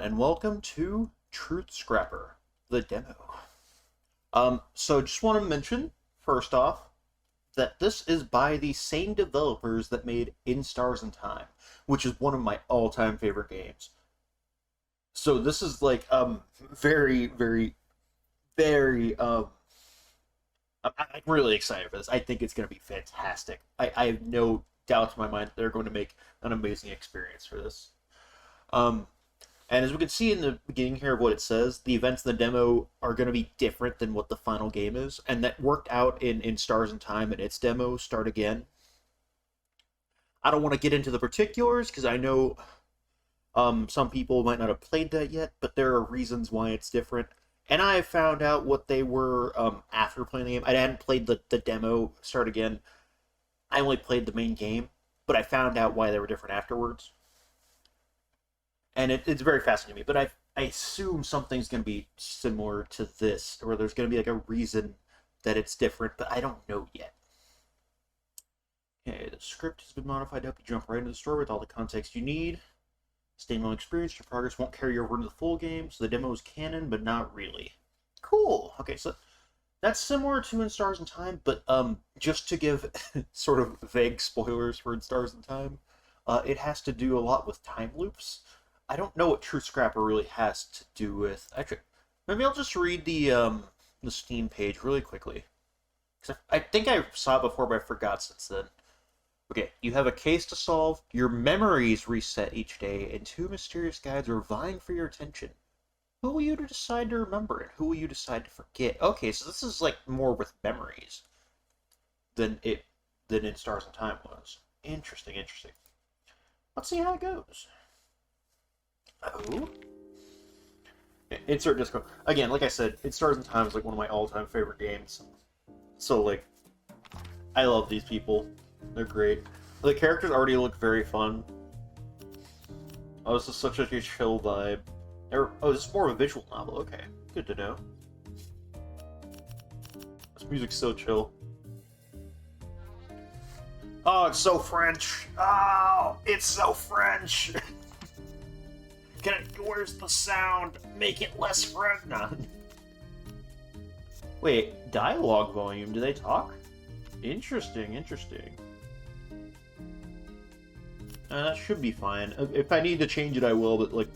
and welcome to Truth Scrapper, the demo. So just want to mention, first off, that this is by the same developers that made In Stars and Time, which is one of my all-time favorite games. So this is like, very, very, very, I'm really excited for this. I think it's going to be fantastic. I have no doubts in my mind that they're going to make an amazing experience for this. And as we can see in the beginning here of what it says, the events in the demo are going to be different than what the final game is, and that worked out in Stars and Time and its demo, Start Again. I don't want to get into the particulars, because I know some people might not have played that yet, but there are reasons why it's different. And I found out what they were after playing the game. I hadn't played the demo, Start Again. I only played the main game, but I found out why they were different afterwards. And it's very fascinating to me, but I assume something's going to be similar to this, or there's going to be like a reason that it's different, but I don't know yet. Okay, the script has been modified to help you jump right into the story with all the context you need. Standalone experience, your progress won't carry over into the full game, so the demo is canon, but not really. Cool! Okay, so that's similar to In Stars and Time, but just to give sort of vague spoilers for In Stars and Time, it has to do a lot with time loops. I don't know what Truth Scrapper really has to do with... Actually, maybe I'll just read the Steam page really quickly. Because I think I saw it before, but I forgot since then. Okay, you have a case to solve, your memories reset each day, and two mysterious guides are vying for your attention. Who will you decide to remember, and who will you decide to forget? Okay, so this is like more with memories than In Stars and Time was. Interesting, interesting. Let's see how it goes. Oh. Insert disco. Again, like I said, In Stars and Time is like one of my all-time favorite games. So, like, I love these people. They're great. The characters already look very fun. Oh, this is such a chill vibe. Oh, this is more of a visual novel. Okay, good to know. This music's so chill. Oh, it's so French. Oh, it's so French. Where's the sound? Make it less French. Nah. Wait, dialogue volume. Do they talk? Interesting, interesting. That should be fine. If I need to change it, I will, but, like,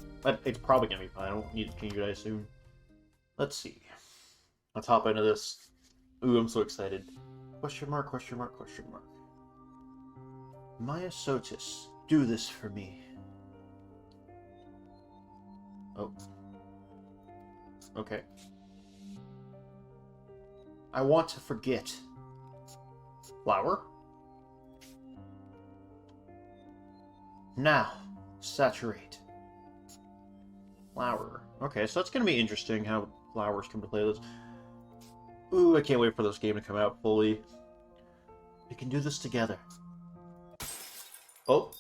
it's probably gonna be fine. I don't need to change it, I assume. Let's see. Let's hop into this. Ooh, I'm so excited. Question mark, question mark, question mark. Maya Sotis, do this for me. Oh. Okay. I want to forget. Flower? Now, saturate. Flower. Okay, so that's going to be interesting how flowers come to play this. Ooh, I can't wait for this game to come out fully. We can do this together. Oh.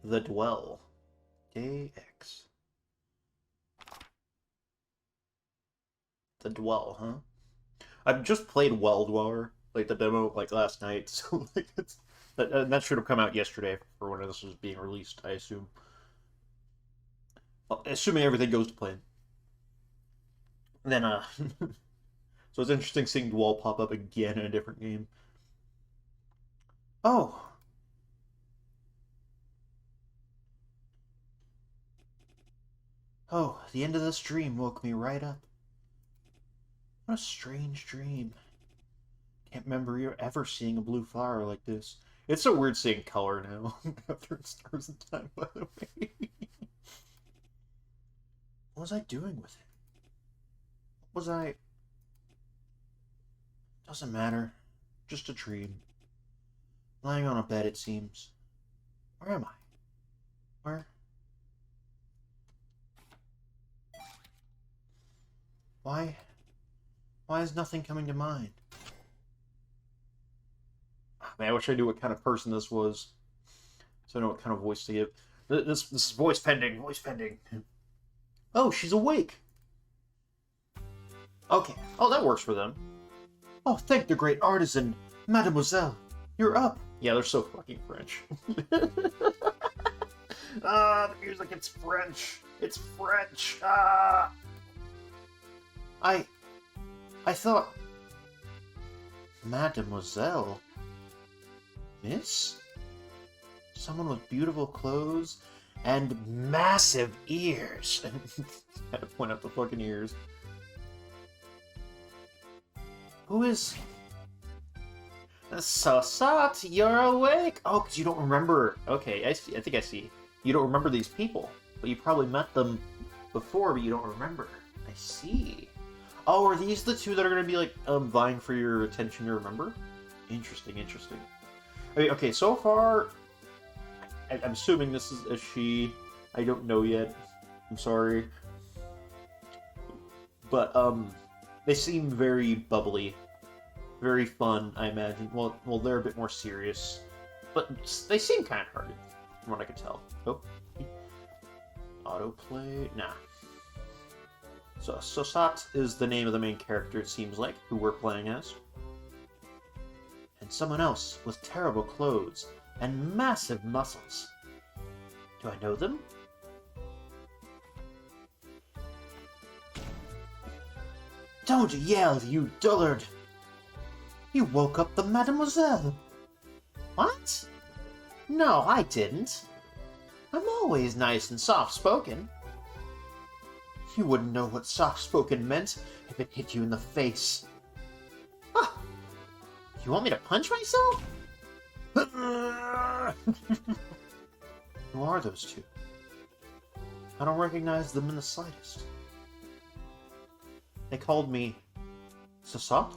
The Dwell. Day X. The Dwell, huh? I've just played Well Dweller, like the demo, like last night, so like that should have come out yesterday for when this was being released, I assume. Well, assuming everything goes to plan. Then, so it's interesting seeing Dwell pop up again in a different game. Oh! Oh, the end of this dream woke me right up. What a strange dream. Can't remember you ever seeing a blue flower like this. It's so weird seeing color now, after Stars and Time, by the way. What was I doing with it? What was I... Doesn't matter. Just a dream. Lying on a bed, it seems. Where am I? Where? Why is nothing coming to mind? Man, I wish I knew what kind of person this was, so I know what kind of voice to give. This is voice pending, voice pending. Oh, she's awake. Okay. Oh, that works for them. Oh, thank the great artisan, Mademoiselle. You're up. Yeah, they're so fucking French. The music, it's French. It's French. I thought... Mademoiselle? Miss? Someone with beautiful clothes and massive ears. Had to point out the fucking ears. Who is... Sasat, you're awake! Oh, because you don't remember... Okay, I see. I think I see. You don't remember these people, but you probably met them before, but you don't remember. I see. Oh, are these the two that are going to be, like, vying for your attention to remember? Interesting, interesting. I mean, okay, so far, I'm assuming this is a she. I don't know yet. I'm sorry. But, they seem very bubbly. Very fun, I imagine. Well, they're a bit more serious. But they seem kind-hearted, from what I can tell. Oh. Autoplay? Nah. So, Sosat is the name of the main character, it seems like, who we're playing as. And someone else with terrible clothes and massive muscles. Do I know them? Don't yell, you dullard! You woke up the Mademoiselle! What? No, I didn't. I'm always nice and soft-spoken. You wouldn't know what soft-spoken meant if it hit you in the face. Ah! You want me to punch myself? Who are those two? I don't recognize them in the slightest. They called me... Sasat?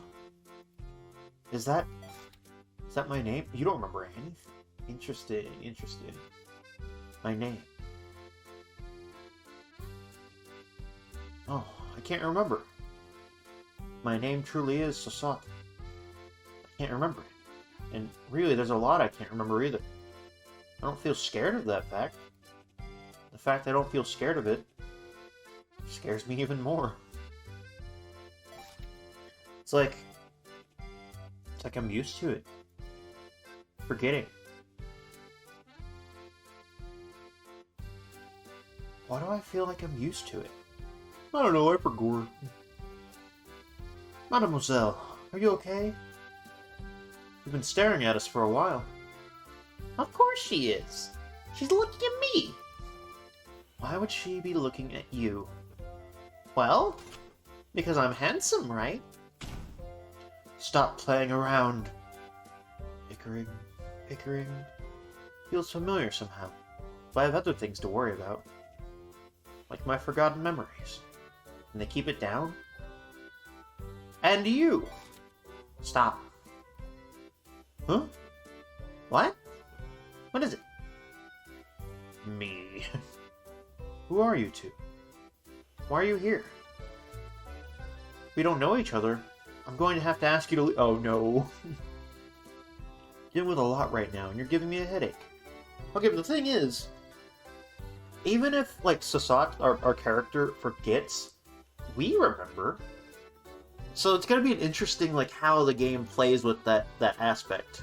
Is that my name? You don't remember anything? Interesting, interesting. My name. Oh, I can't remember. My name truly is Sasat. I can't remember it. And really, there's a lot I can't remember either. I don't feel scared of that fact. The fact I don't feel scared of it scares me even more. It's like I'm used to it. Forgetting. Why do I feel like I'm used to it? I don't know, I forgot. Mademoiselle, are you okay? You've been staring at us for a while. Of course she is. She's looking at me. Why would she be looking at you? Well, because I'm handsome, right? Stop playing around. Pickering. Feels familiar somehow. But I have other things to worry about. Like my forgotten memories. Can they keep it down? And you! Stop. Huh? What? What is it? Me. Who are you two? Why are you here? We don't know each other. I'm going to have to ask you to leave. Oh no. Dealing with a lot right now, and you're giving me a headache. Okay, but the thing is, even if, like, Sasat, our character, forgets, we remember. So it's going to be an interesting, like, how the game plays with that aspect.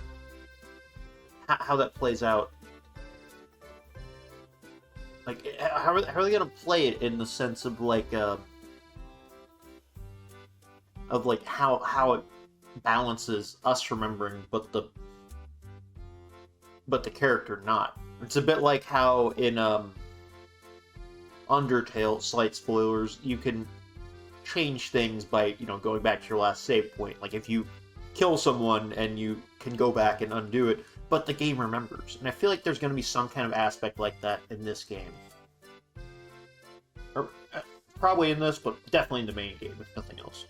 How that plays out. Like, how are they going to play it in the sense of, like, how it balances us remembering, but the character not. It's a bit like how in Undertale, slight spoilers, you can change things by, going back to your last save point. Like if you kill someone and you can go back and undo it, but the game remembers. And I feel like there's going to be some kind of aspect like that in this game. Or probably in this, but definitely in the main game, if nothing else.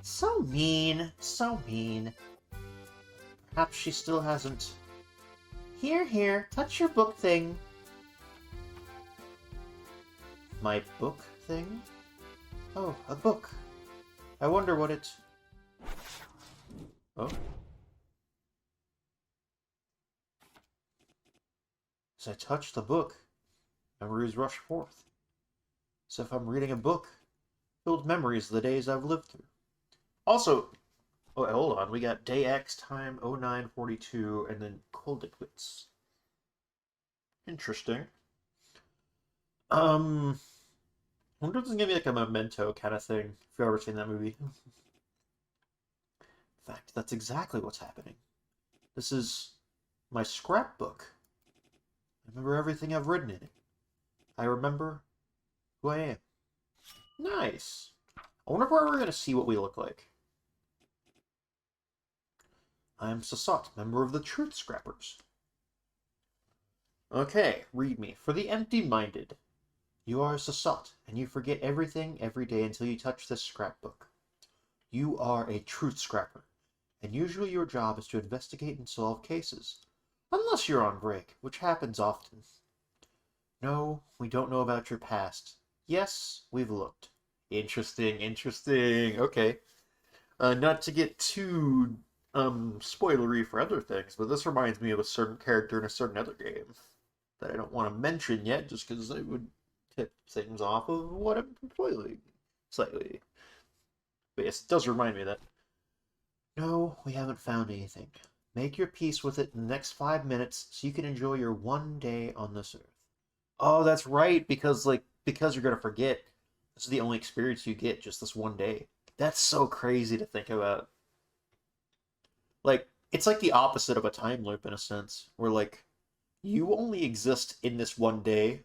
So mean, so mean. Perhaps she still hasn't... Here, touch your book thing. My book thing? Oh, a book. I wonder what it... Oh? As I touch the book, memories rush forth. As if I'm reading a book filled memories of the days I've lived through. Also, oh, hold on, we got day X, time 0942, and then cold liquids. Interesting. I wonder if this is gonna be like a Memento kind of thing, if you've ever seen that movie. In fact, that's exactly what's happening. This is my scrapbook. I remember everything I've written in it. I remember who I am. Nice. I wonder if we're ever going to see what we look like. I am Sasat, member of the Truth Scrappers. Okay, read me. For the empty-minded, you are Sasat, and you forget everything every day until you touch this scrapbook. You are a Truth Scrapper, and usually your job is to investigate and solve cases. Unless you're on break, which happens often. No, we don't know about your past. Yes, we've looked. Interesting, interesting. Okay. Not to get too spoilery for other things, but this reminds me of a certain character in a certain other game that I don't want to mention yet, just because it would tip things off of what I'm spoiling slightly. But yes, it does remind me of that. No, we haven't found anything. Make your peace with it in the next 5 minutes so you can enjoy your one day on this earth. Oh, that's right, because you're gonna forget. This is the only experience you get, just this one day. That's so crazy to think about. Like, it's like the opposite of a time loop in a sense, where like you only exist in this one day,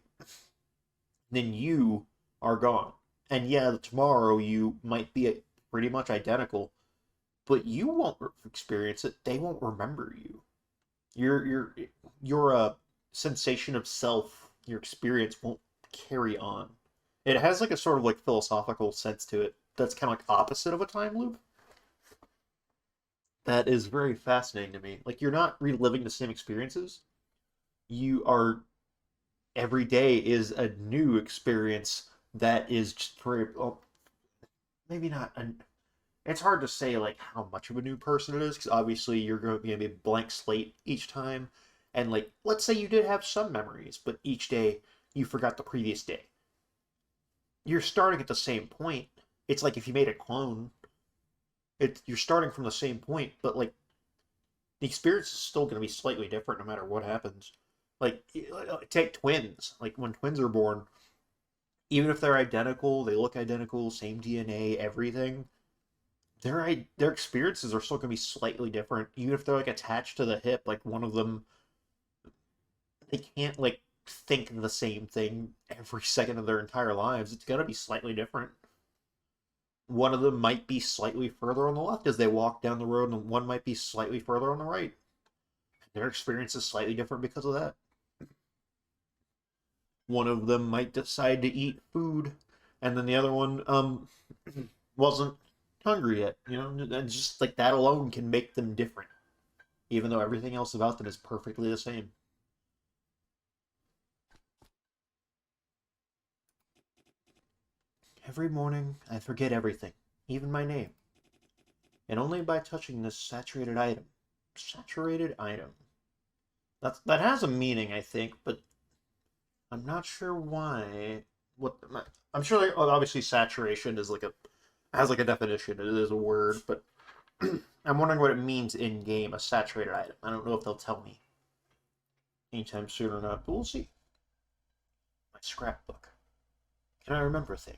then you are gone. And yeah, tomorrow you might be pretty much identical, but you won't experience it. They won't remember you. Your sensation of self, your experience won't carry on. It has like a sort of like philosophical sense to it that's kind of like opposite of a time loop. That is very fascinating to me. Like you're not reliving the same experiences. You are every day is a new experience that is just very well, maybe not an it's hard to say like how much of a new person it is because obviously you're going to be a blank slate each time and like let's say you did have some memories but each day you forgot the previous day. You're starting at the same point. It's like if you made a clone, you're starting from the same point but like the experience is still going to be slightly different no matter what happens. Like take twins, like when twins are born, even if they're identical, they look identical, same DNA, everything, their experiences are still going to be slightly different. Even if they're like attached to the hip, like one of them, they can't like think the same thing every second of their entire lives. It's going to be slightly different. One of them might be slightly further on the left as they walk down the road, and one might be slightly further on the right. Their experience is slightly different because of that. One of them might decide to eat food, and then the other one wasn't hungry yet. You know, and just like that alone can make them different, even though everything else about them is perfectly the same. Every morning, I forget everything, even my name, and only by touching this saturated item. Saturated item. That has a meaning, I think, but I'm not sure why. I'm sure, like, obviously, saturation is like has like a definition. It is a word, but I'm wondering what it means in game. A saturated item. I don't know if they'll tell me anytime soon or not, but we'll see. My scrapbook. Can I remember things?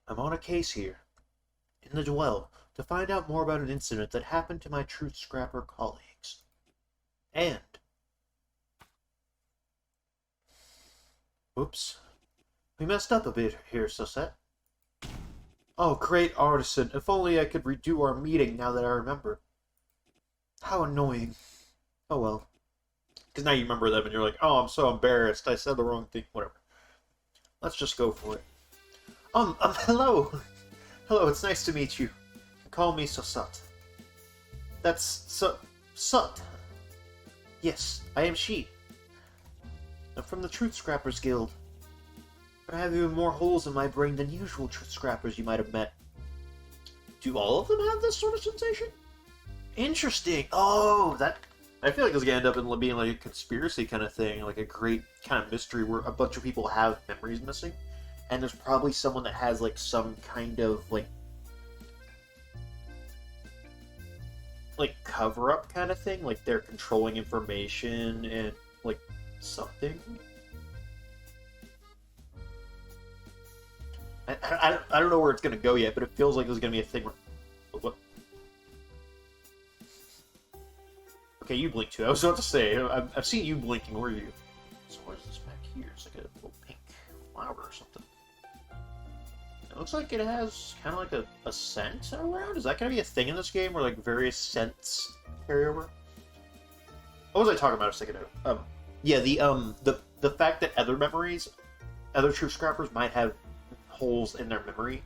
I'm on a case here, in the Dwell, to find out more about an incident that happened to my Truth Scrapper colleagues. And... Oops. We messed up a bit here, Sosette. Oh, great artisan. If only I could redo our meeting now that I remember. How annoying. Oh well. Because now you remember them and you're like, oh, I'm so embarrassed. I said the wrong thing. Whatever. Let's just go for it. Hello. Hello, it's nice to meet you. Call me Sosat. That's Sut. Yes, I am she. I'm from the Truth Scrappers Guild. But I have even more holes in my brain than usual Truth Scrappers you might have met. Do all of them have this sort of sensation? Interesting. Oh, that I feel like this is gonna end up in being like a conspiracy kind of thing, like a great kind of mystery where a bunch of people have memories missing, and there's probably someone that has like some kind of like cover up kind of thing, like they're controlling information and like something. I don't know where it's gonna go yet, but it feels like there's gonna be a thing where. What? Okay, you blink too. I was about to say, I've seen you blinking. Where are you? So what is this back here? It's like a little pink flower or something. It looks like it has kind of like a scent around. Is that going to be a thing in this game where like various scents carry over? What was I talking about a second ago? Yeah, the fact that other truth scrappers might have holes in their memory,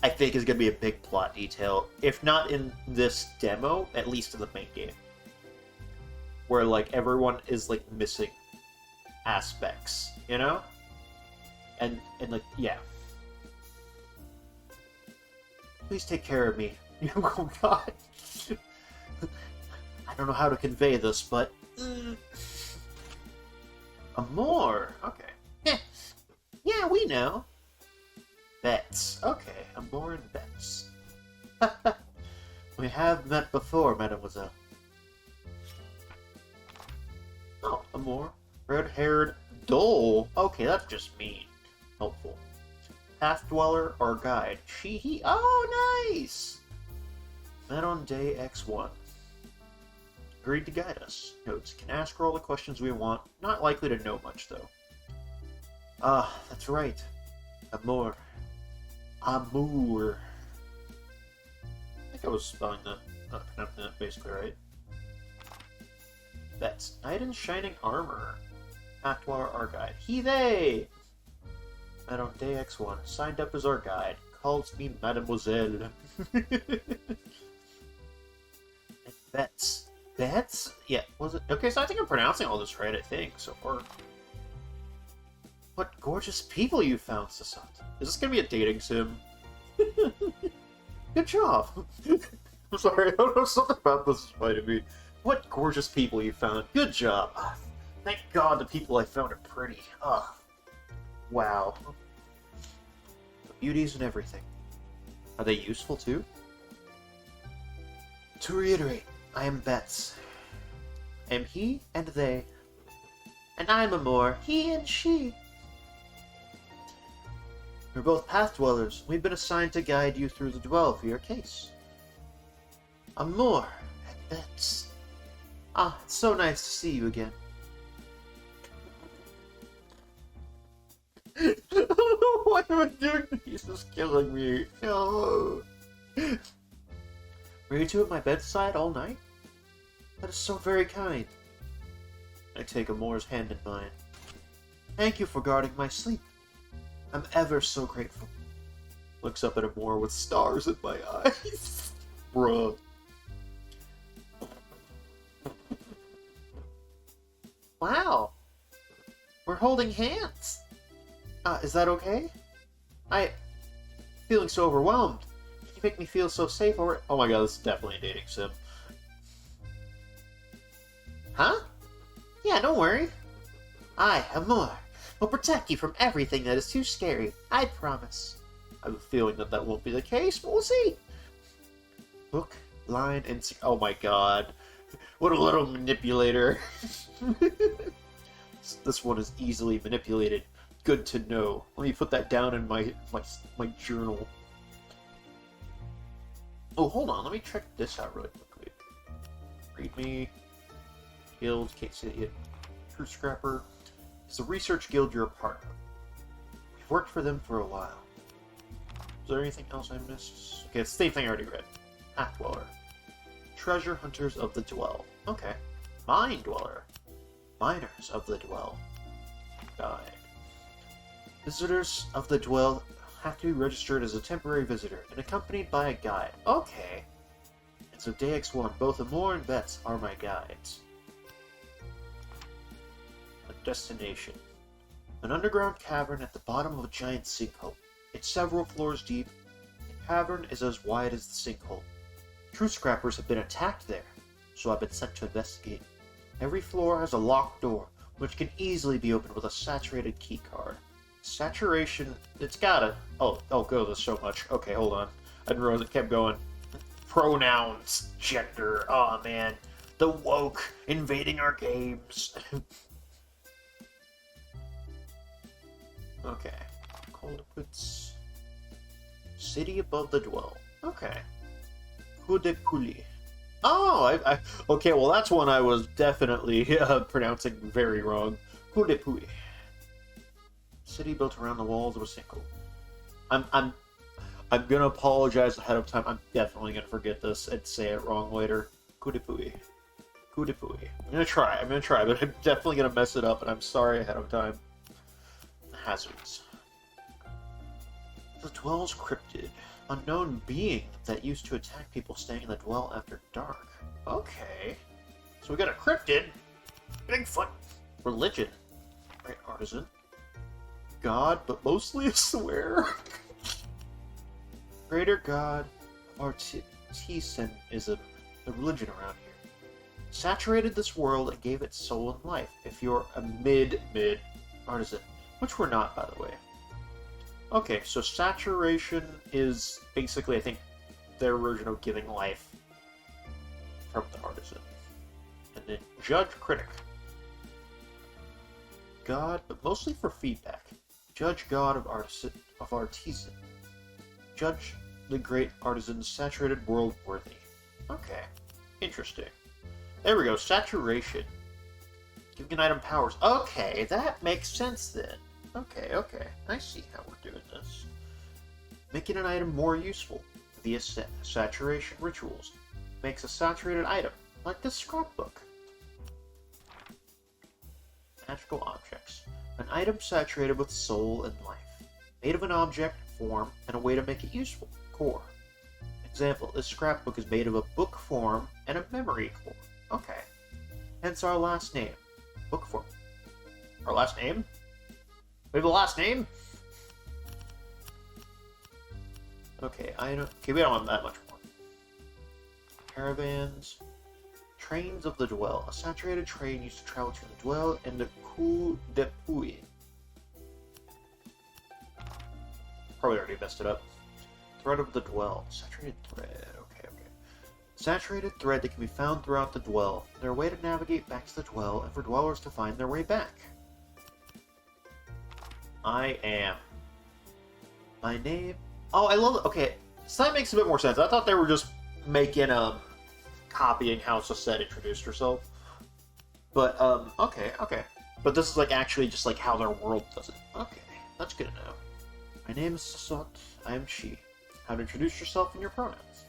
I think is going to be a big plot detail. If not in this demo, at least in the main game. Where, like, everyone is, like, missing aspects, you know? And like, yeah. Please take care of me. Oh, God. I don't know how to convey this, but... Amor. Okay. Yeah, we know. Bets. Okay, Amor and Bets. We have met before, mademoiselle. Oh, Amor. Red-haired Dole. Okay, that's just mean. Helpful. Path-dweller or guide. She, he. Oh, nice! Met on day X1. Agreed to guide us. Notes. Can ask her all the questions we want. Not likely to know much, though. Ah, that's right. Amor. Amour. I think I was spelling that, pronouncing that basically right. That's Knight in Shining Armor. Path-dweller, our guide. He, they! Met on day X1. Signed up as our guide. Calls me Mademoiselle. And Bets. Bets? Yeah, was it? Okay, so I think I'm pronouncing all this right, I think, so far. What gorgeous people you found, Sasant. Is this gonna be a dating sim? Good job! I'm sorry, I don't know, something about this is funny to me. What gorgeous people you found. Good job. Thank God the people I found are pretty. Wow. The beauties and everything. Are they useful too? To reiterate, I am Bets. I am he and they. And I'm Amor, he and she. We're both path dwellers. We've been assigned to guide you through the dwell for your case. Amor and Bets. Ah, it's so nice to see you again. What am I doing? He's just killing me. No. Were you two at my bedside all night? That is so very kind. I take Amor's hand in mine. Thank you for guarding my sleep. I'm ever so grateful. Looks up at Amor with stars in my eyes. Bruh. Wow. We're holding hands. Is that okay? Feeling so overwhelmed. You make me feel so safe over it. Oh my god, this is definitely a dating sim. Huh? Yeah, don't worry. I, Amor, will protect you from everything that is too scary. I promise. I have a feeling that that won't be the case, but we'll see. Hook, line, and... Oh my god. What a little manipulator. This one is easily manipulated. Good to know. Let me put that down in my journal. Oh, hold on. Let me check this out really quickly. Read me. Guild, case idiot. Truth Scrapper. It's the research guild you're a part of. We've worked for them for a while. Is there anything else I missed? Okay, it's the same thing I already read. Path-dweller. Treasure hunters of the dwell. Okay. Mine dweller. Miners of the dwell. Guide. Visitors of the dwell have to be registered as a temporary visitor and accompanied by a guide. Okay. And so day X1, both Amor and Bets are my guides. A destination. An underground cavern at the bottom of a giant sinkhole. It's several floors deep. The cavern is as wide as the sinkhole. Truth Scrappers have been attacked there, so I've been sent to investigate. Every floor has a locked door, which can easily be opened with a saturated key card. Saturation, it's gotta... Oh, go this so much. Okay, hold on. I didn't realize it kept going. Pronouns, gender, oh man. The woke invading our games. Okay. Cold liquids. City above the dwell. Okay. Coup de poulet. Oh, okay, well that's one I was definitely pronouncing very wrong. Coup de poulet. City built around the walls of a single. I'm gonna apologize ahead of time. I'm definitely gonna forget this and say it wrong later. Coup de poulet. Coup de poulet. I'm gonna try, but I'm definitely gonna mess it up, and I'm sorry ahead of time. Hazards. The dwell's cryptid. Unknown being that used to attack people staying in the dwell after dark. Okay. So we got a cryptid. Bigfoot. Religion. Great artisan. God, but mostly a swear. Greater God of artisanism, the religion around here. Saturated this world and gave it soul and life. If you're a mid artisan, which we're not, by the way. Okay, so saturation is basically, I think, their version of giving life from the artisan. And then judge critic. God, but mostly for feedback. Judge God of artisan. Judge the great artisan's saturated world worthy. Okay, interesting. There we go, saturation. Giving an item powers. Okay, that makes sense then. Okay, I see how we're doing this. Making an item more useful via saturation rituals. Makes a saturated item, like this scrapbook. Magical objects. An item saturated with soul and life. Made of an object, form, and a way to make it useful. Core. Example, this scrapbook is made of a book form and a memory core. Okay. Hence our last name. Book form. Our last name? We have a last name? Okay, we don't want that much more. Caravans. Trains of the Dwell. A saturated train used to travel to the Dwell and the Coup de Poulet. Probably already messed it up. Thread of the Dwell. Saturated thread. Okay. Saturated thread that can be found throughout the Dwell. Their way to navigate back to the Dwell and for dwellers to find their way back. I am. My name. Oh, I love it. Okay, so that makes a bit more sense. I thought they were just making copying how Sosette introduced herself. But okay. But this is like actually just like how their world does it. Okay, that's good to know. My name is Sosette. I am she. How to introduce yourself and your pronouns.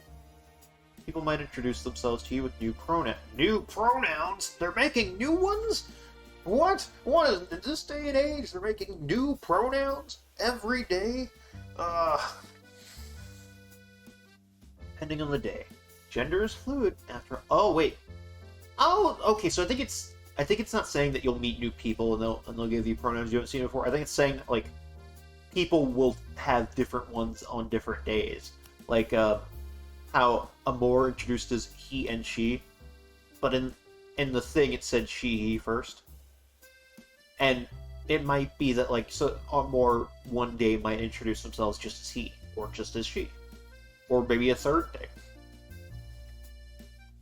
People might introduce themselves to you with new pronouns. New pronouns? They're making new ones? What? What is in this day and age? They're making new pronouns every day? Depending on the day. Gender is fluid after. Oh wait. Oh, okay. So I think it's not saying that you'll meet new people and they'll give you pronouns you haven't seen before. I think it's saying like people will have different ones on different days. Like how Amor introduced as he and she, but in the thing it said she he first. And it might be that, like, so Amor one day might introduce themselves just as he, or just as she. Or maybe a third day.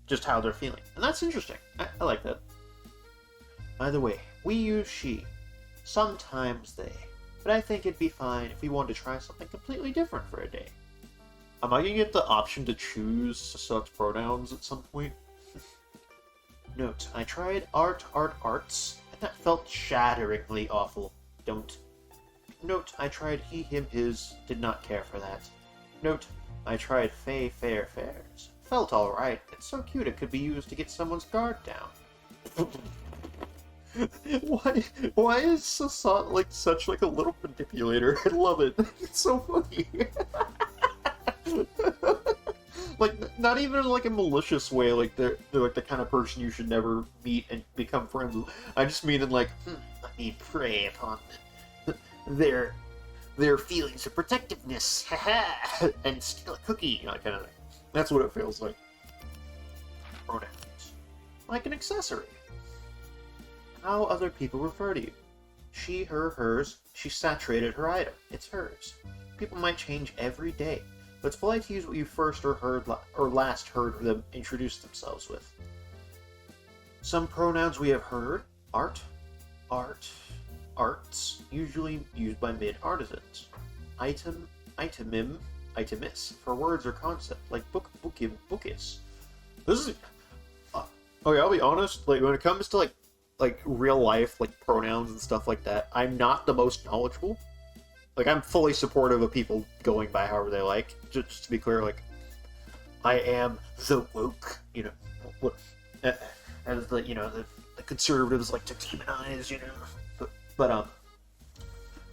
Just how they're feeling. And that's interesting. I like that. By the way, we use she. Sometimes they. But I think it'd be fine if we wanted to try something completely different for a day. Am I going to get the option to choose such pronouns at some point? Note, I tried arts. That felt shatteringly awful. Don't. Note, I tried he, him, his. Did not care for that. Note, I tried fair, fairs. Felt alright. It's so cute it could be used to get someone's guard down. Why is Sosette like such like a little manipulator? I love it. It's so funny. Like, not even in like a malicious way, like they're like the kind of person you should never meet and become friends with. I just mean in like, let me prey upon their feelings of protectiveness, and steal a cookie, you know, kind of thing. That's what it feels like. Pronouns. Like an accessory. how other people refer to you. She, her, hers. She saturated her item. It's hers. People might change every day, but it's polite to use what you first or last heard them introduce themselves with. Some pronouns we have heard: art, arts, usually used by mid-artisans. Item, itemim, itemis, for words or concept, like book, bookim, bookis. This is... okay, I'll be honest, like, when it comes to, like real life, like, pronouns and stuff like that, I'm not the most knowledgeable. Like, I'm fully supportive of people going by however they like. Just to be clear, like, I am the woke, you know, what, as the, you know, the conservatives like to demonize, you know. But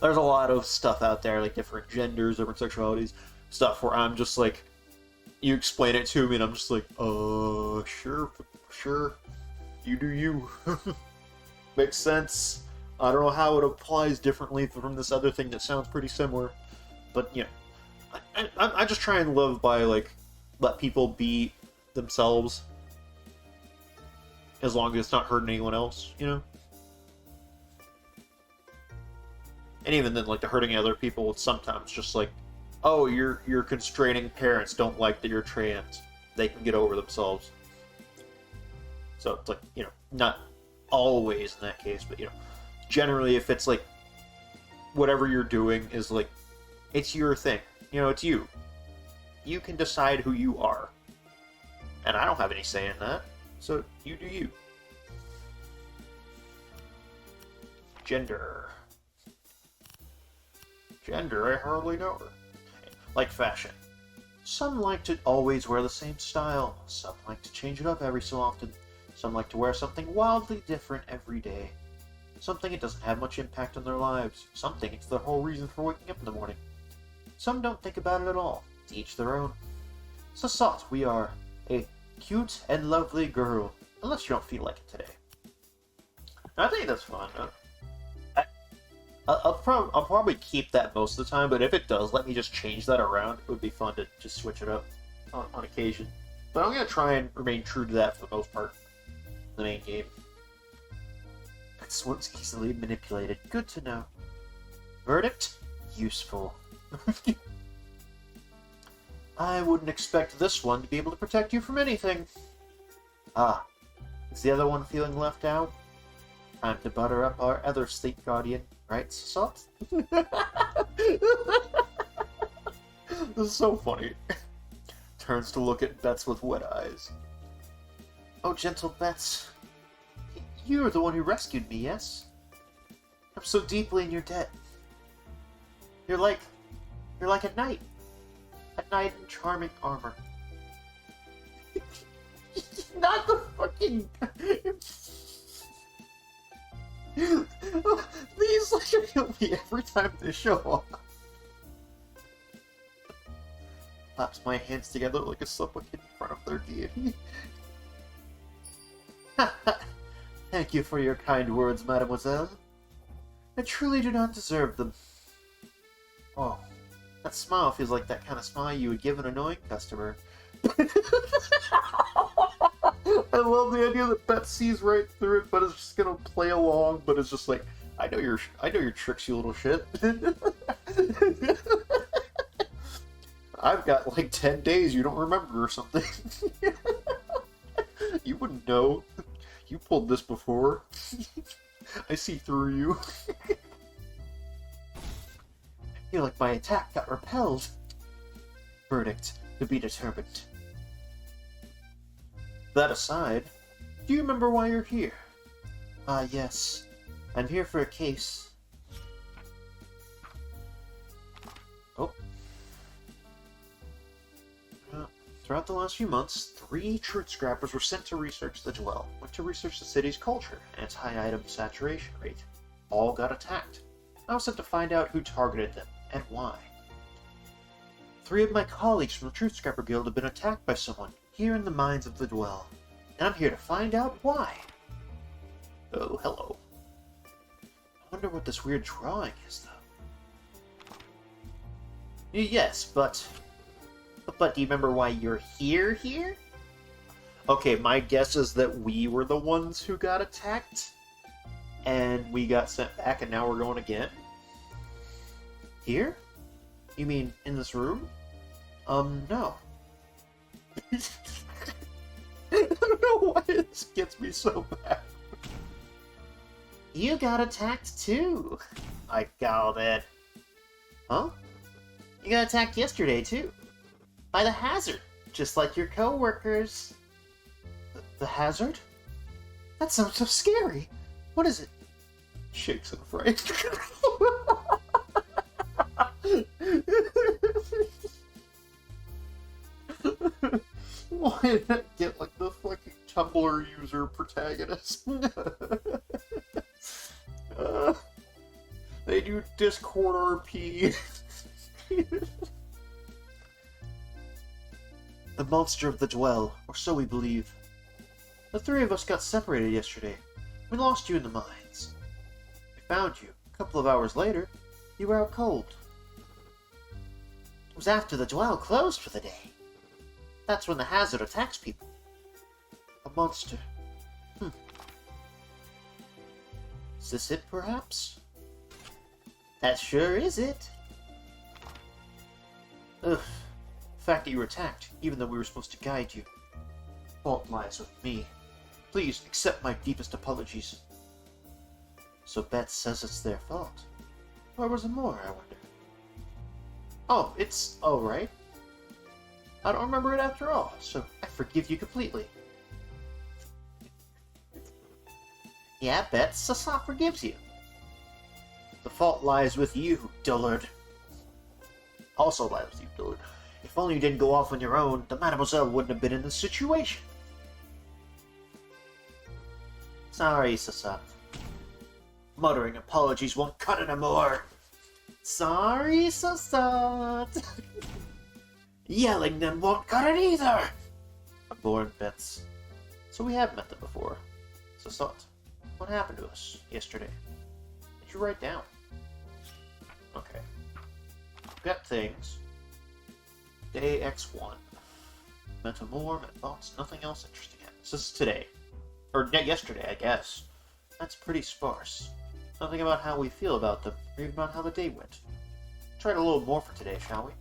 there's a lot of stuff out there, like different genders, different sexualities, stuff where I'm just like, you explain it to me and I'm just like, sure, you do you. Makes sense. I don't know how it applies differently from this other thing that sounds pretty similar, but, you know, I just try and live by, like, let people be themselves, as long as it's not hurting anyone else, you know? And even then, like, the hurting other people, it's sometimes just like, oh, your constraining parents don't like that you're trans. They can get over themselves. So it's like, you know, not always in that case, but, you know, generally if it's like, whatever you're doing is like, it's your thing. You know, it's you. You can decide who you are. And I don't have any say in that. So, you do you. Gender. Gender, I hardly know her. Like fashion. Some like to always wear the same style. Some like to change it up every so often. Some like to wear something wildly different every day. Something it doesn't have much impact on their lives. Something it's their whole reason for waking up in the morning. Some don't think about it at all. To each their own. So Salt, we are a cute and lovely girl. Unless you don't feel like it today. I think that's fun. I'll probably keep that most of the time, but if it does, let me just change that around. It would be fun to just switch it up on occasion. But I'm going to try and remain true to that for the most part. The main game. This one's easily manipulated. Good to know. Verdict? Useful. I wouldn't expect this one to be able to protect you from anything. Ah, is the other one feeling left out? Time to butter up our other sleep guardian, right, Salt? This is so funny. Turns to look at Bets with wet eyes. Oh, gentle Bets. You're the one who rescued me, yes? I'm so deeply in your debt. You're like a knight. A knight in charming armor. Not the fucking... These like kill me every time they show up. Claps my hands together like a supplicant in front of their deity. Thank you for your kind words, mademoiselle. I truly do not deserve them. Oh, that smile feels like that kind of smile you would give an annoying customer. I love the idea that Beth sees right through it, but is just gonna play along. But it's just like, I know your tricks, you little shit. I've got like 10 days you don't remember or something. You wouldn't know. You pulled this before. I see through you. I feel like my attack got repelled. Verdict to be determined. That aside, do you remember why you're here? Ah, yes. I'm here for a case. Oh. Throughout the last few months, 3 truth scrappers were sent to research the Dwell, went to research the city's culture and its high item saturation rate. All got attacked. I was sent to find out who targeted them, and why. 3 of my colleagues from the Truth Scrapper Guild have been attacked by someone here in the mines of the Dwell, and I'm here to find out why. Oh, hello. I wonder what this weird drawing is, though. Yes, but do you remember why you're here? Okay, my guess is that we were the ones who got attacked. and we got sent back, and now we're going again? Here? You mean in this room? No. I don't know why this gets me so bad. You got attacked too. I got it. Huh? You got attacked yesterday too. By the hazard, just like your co-workers. The hazard? That sounds so scary. What is it? Shakes and afraid. Why did I get like the fucking Tumblr user protagonist? They do Discord RP. The monster of the Dwell, or so we believe. The three of us got separated yesterday. We lost you in the mines. We found you. A couple of hours later, you were out cold. It was after the Dwell closed for the day. That's when the hazard attacks people. A monster. Is this it, perhaps? That sure is it. Ugh. The fact that you were attacked, even though we were supposed to guide you. Fault lies with me. Please accept my deepest apologies. So Beth says it's their fault. Or was it more, I wonder? Oh, it's alright. I don't remember it after all, so I forgive you completely. Yeah, Beth, Sasa forgives you. The fault lies with you, dullard. Also lies with you, dullard. If only you didn't go off on your own, the Mademoiselle wouldn't have been in this situation. Sorry, Sasa. Muttering apologies won't cut it anymore. Sorry, Sasa. Yelling them won't cut it either. Abhorrent bets. So we have met them before. Sasa, what happened to us yesterday? Did you write down? Okay. Got things. Day X1. Mental more, met thoughts, nothing else interesting happens. This is today. Or yesterday, I guess. That's pretty sparse. Nothing about how we feel about them, or even about how the day went. Try it a little more for today, shall we?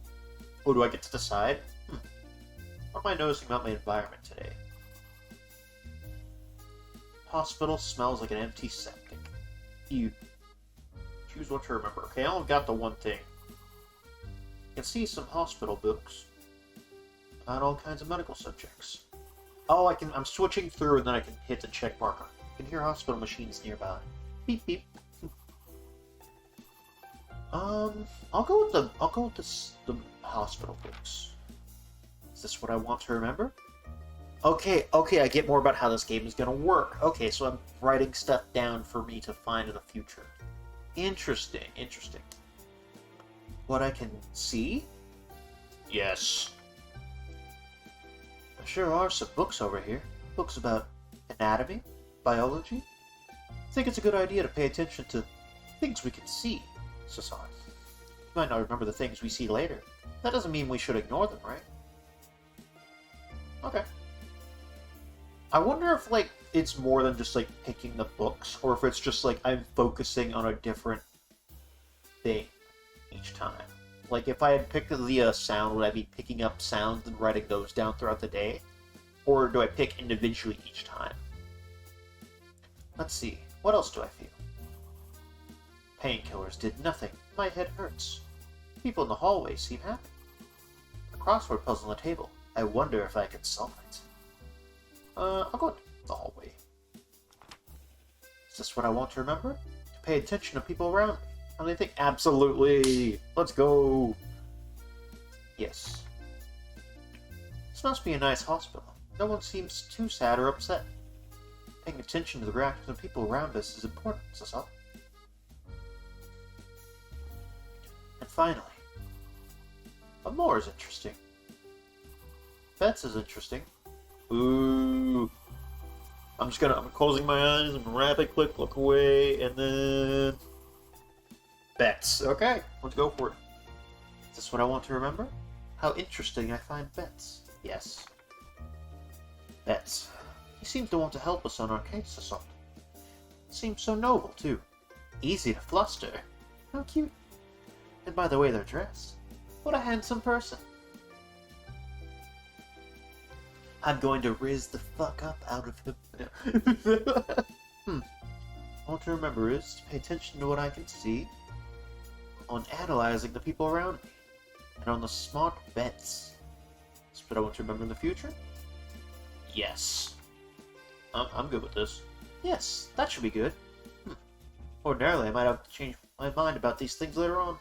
Oh, do I get to decide? What am I noticing about my environment today? Hospital smells like an empty septic. You choose what to remember. Okay, I only got the one thing. I can see some hospital books about all kinds of medical subjects. Oh, I'm switching through and then I can hit the check marker. I can hear hospital machines nearby. Beep beep. I'll go with the hospital books. Is this what I want to remember? Okay, I get more about how this game is gonna work. Okay, so I'm writing stuff down for me to find in the future. Interesting. What I can see? Yes. There sure are some books over here. Books about anatomy, biology. I think it's a good idea to pay attention to things we can see, Sasan. We might not remember the things we see later. That doesn't mean we should ignore them, right? Okay. I wonder if, like, it's more than just, like, picking the books, or if it's just, like, I'm focusing on a different thing each time. Like, if I had picked the sound, would I be picking up sounds and writing those down throughout the day? Or do I pick individually each time? Let's see. What else do I feel? Painkillers did nothing. My head hurts. People in the hallway seem happy. A crossword puzzle on the table. I wonder if I can solve it. I'll go to the hallway. Is this what I want to remember? To pay attention to people around me. How do they think? Absolutely! Let's go! Yes. This must be a nice hospital. No one seems too sad or upset. Paying attention to the reactions of people around us is important, Sasa. And finally, Amore is interesting. Vets is interesting. Ooh. I'm closing my eyes, I'm gonna rapid click, look away, and then... Bets. Okay, let's go for it. Is this what I want to remember? How interesting I find Bets. Yes. Bets. He seems to want to help us on our case or something. Seems so noble, too. Easy to fluster. How cute. And by the way they're dressed, what a handsome person. I'm going to riz the fuck up out of him. All to remember is to pay attention to what I can see, on analyzing the people around me, and on the smart bets. That's what I want to remember in the future? Yes. I'm good with this. Yes, that should be good. Ordinarily, I might have to change my mind about these things later on.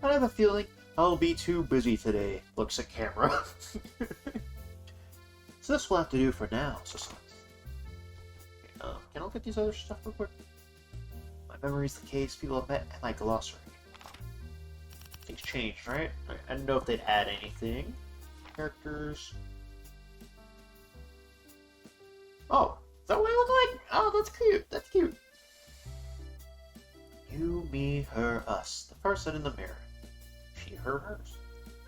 But I have a feeling I'll be too busy today. Looks at camera. So this will have to do for now, Can I look at these other stuff real quick? My memories, the case, people I've met, and my glossary. Things changed, right? I don't know if they'd add anything. Characters. Oh, is that what I look like? Oh, that's cute. That's cute. You, me, her, us. The person in the mirror. She, her, hers.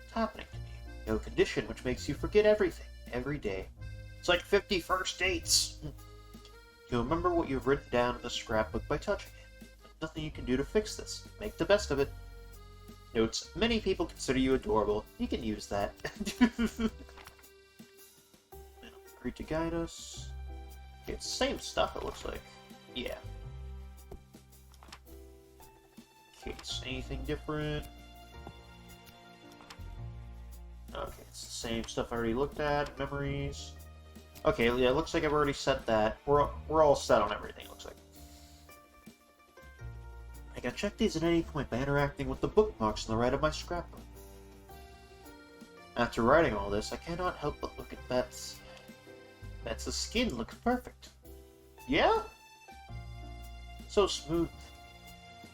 It's happening to me. No condition which makes you forget everything. Every day. It's like 50 first dates. You'll remember what you've written down in the scrapbook by touching it. There's nothing you can do to fix this. Make the best of it. Notes. Many people consider you adorable. You can use that. Agreed to guide us. Okay, it's the same stuff it looks like. Yeah. Case. Anything different? Okay, it's the same stuff I already looked at. Memories. Okay, yeah, it looks like I've already set that. We're all set on everything, it looks like. I can check these at any point by interacting with the bookmarks on the right of my scrapbook. After writing all this, I cannot help but look at Beth's. Beth's skin looks perfect. Yeah? So smooth.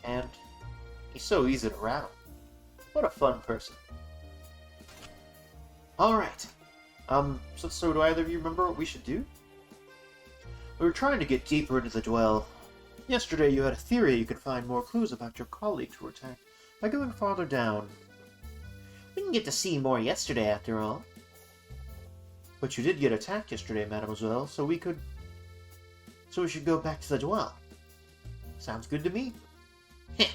And he's so easy to rattle. What a fun person. Alright. So do either of you remember what we should do? We were trying to get deeper into the dwell. Yesterday you had a theory you could find more clues about your colleagues who were attacked by going farther down. We didn't get to see more yesterday, after all. But you did get attacked yesterday, mademoiselle, so we should go back to the dwell. Sounds good to me. Heh.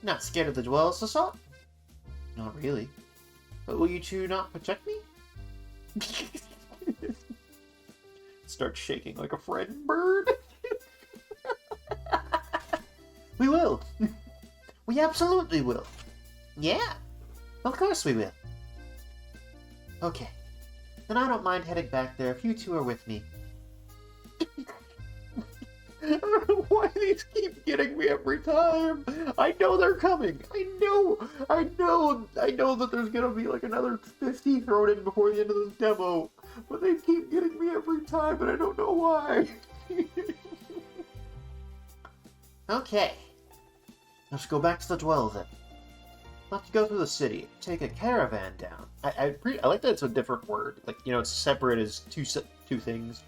Not scared of the dwell, Sassat? Not really. But will you two not protect me? Start shaking like a frightened bird. We will. We absolutely will. Yeah. Of course we will. Okay. Then I don't mind heading back there if you two are with me. I don't know why these keep getting me every time. I know they're coming. I know that there's gonna be like another 50 thrown in before the end of this demo. But they keep getting me every time, and I don't know why. Okay. Let's go back to the dwell then. Not to go through the city. Take a caravan down. I like that it's a different word. Like, you know, it's separate as two things.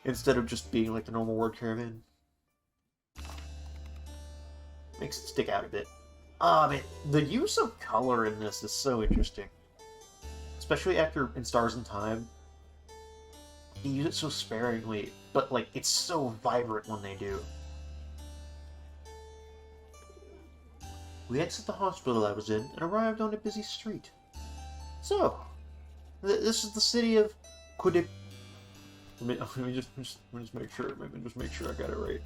Instead of just being like the normal word caravan. Makes it stick out a bit. Man, the use of color in this is so interesting. Especially in Stars in Time. They use it so sparingly, but like it's so vibrant when they do. We exit the hospital I was in and arrived on a busy street. So, this is the city of Kudip. Let me just make sure. Maybe just make sure I got it right.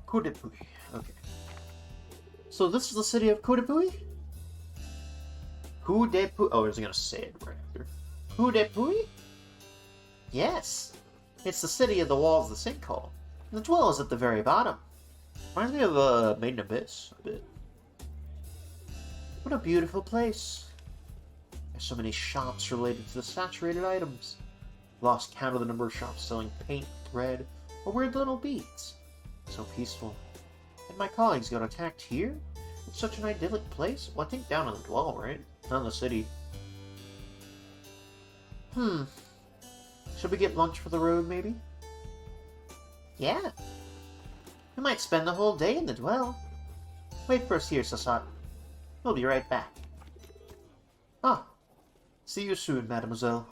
Kudipui. Okay. So this is the city of Kudipui? Kudipui. Oh, I was gonna say it right after. Kudipui? Yes. It's the city of the walls of the sinkhole. The dwell is at the very bottom. Reminds me of Maiden Abyss a bit. What a beautiful place. There's so many shops related to the saturated items. Lost count of the number of shops selling paint, thread, or weird little beads. So peaceful. And my colleagues got attacked here? It's such an idyllic place. Well, I think down in the dwell, right? Not in the city. Should we get lunch for the road, maybe? Yeah. We might spend the whole day in the dwell. Wait for us here, Sassat. We'll be right back. Ah. See you soon, mademoiselle.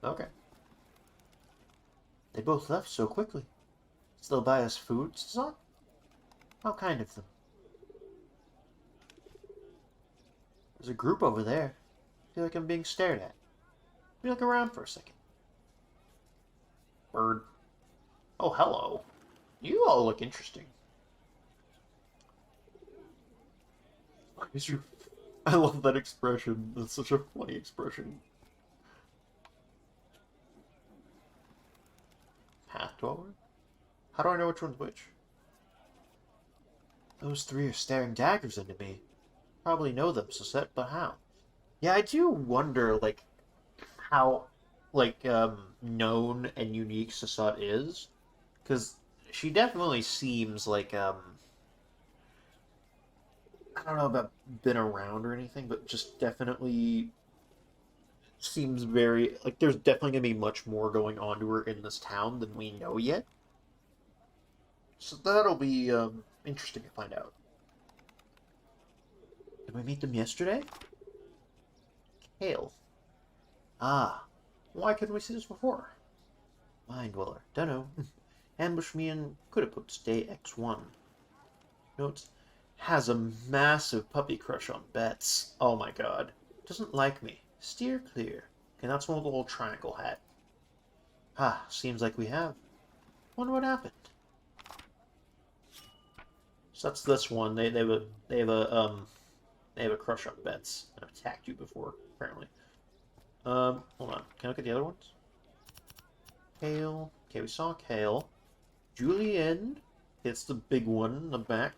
Okay. They both left so quickly. Still buy us food, Sazat? How kind of them. There's a group over there. I feel like I'm being stared at. Let me look around for a second. Bird. Oh, hello. You all look interesting. I love that expression. That's such a funny expression. Path dweller? How do I know which one's which? Those three are staring daggers into me. Probably know them, Sosette, but how? Yeah, I do wonder, like, how, like, known and unique Sosette is. Because she definitely seems like, I don't know about been around or anything, but just definitely seems very, like, there's definitely going to be much more going on to her in this town than we know yet. So that'll be, interesting to find out. Did we meet them yesterday? Kale. Ah. Why couldn't we see this before? Mind Dweller. Dunno. Ambush me and could have put day X1. Notes. Has a massive puppy crush on Bets. Oh my god. Doesn't like me. Steer clear. Okay, that's one with the little triangle hat. Ah, seems like we have. Wonder what happened. So that's this one. They have a crush on Bets. I've attacked you before, apparently. Hold on. Can I look at the other ones? Kale. Okay, we saw Kale. Julienne. It's the big one in the back.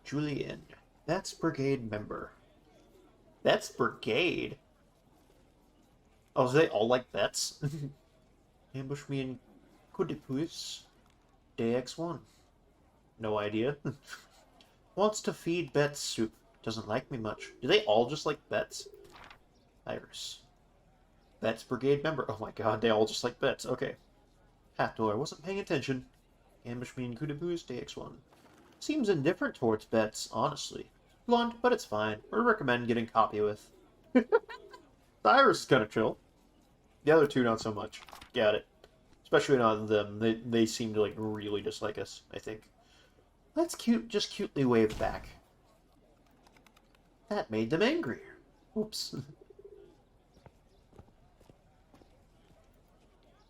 Julienne. That's brigade member. That's brigade? Oh, so they all like bets? Ambush me in Kudipus. Day X1. No idea. Wants to feed Bets soup. Doesn't like me much. Do they all just like Bets? Iris. Bets brigade member. Oh my god, they all just like Bets. Okay. Hattor, I wasn't paying attention. Ambush me in Kudipus. Day X1. Seems indifferent towards Bets, honestly. Blunt, but it's fine. I recommend getting copy with. The Iris is kind of chill. The other two, not so much. Got it. Especially not them. They seem to, like, really dislike us, I think. Let's just cutely wave back. That made them angrier. Oops.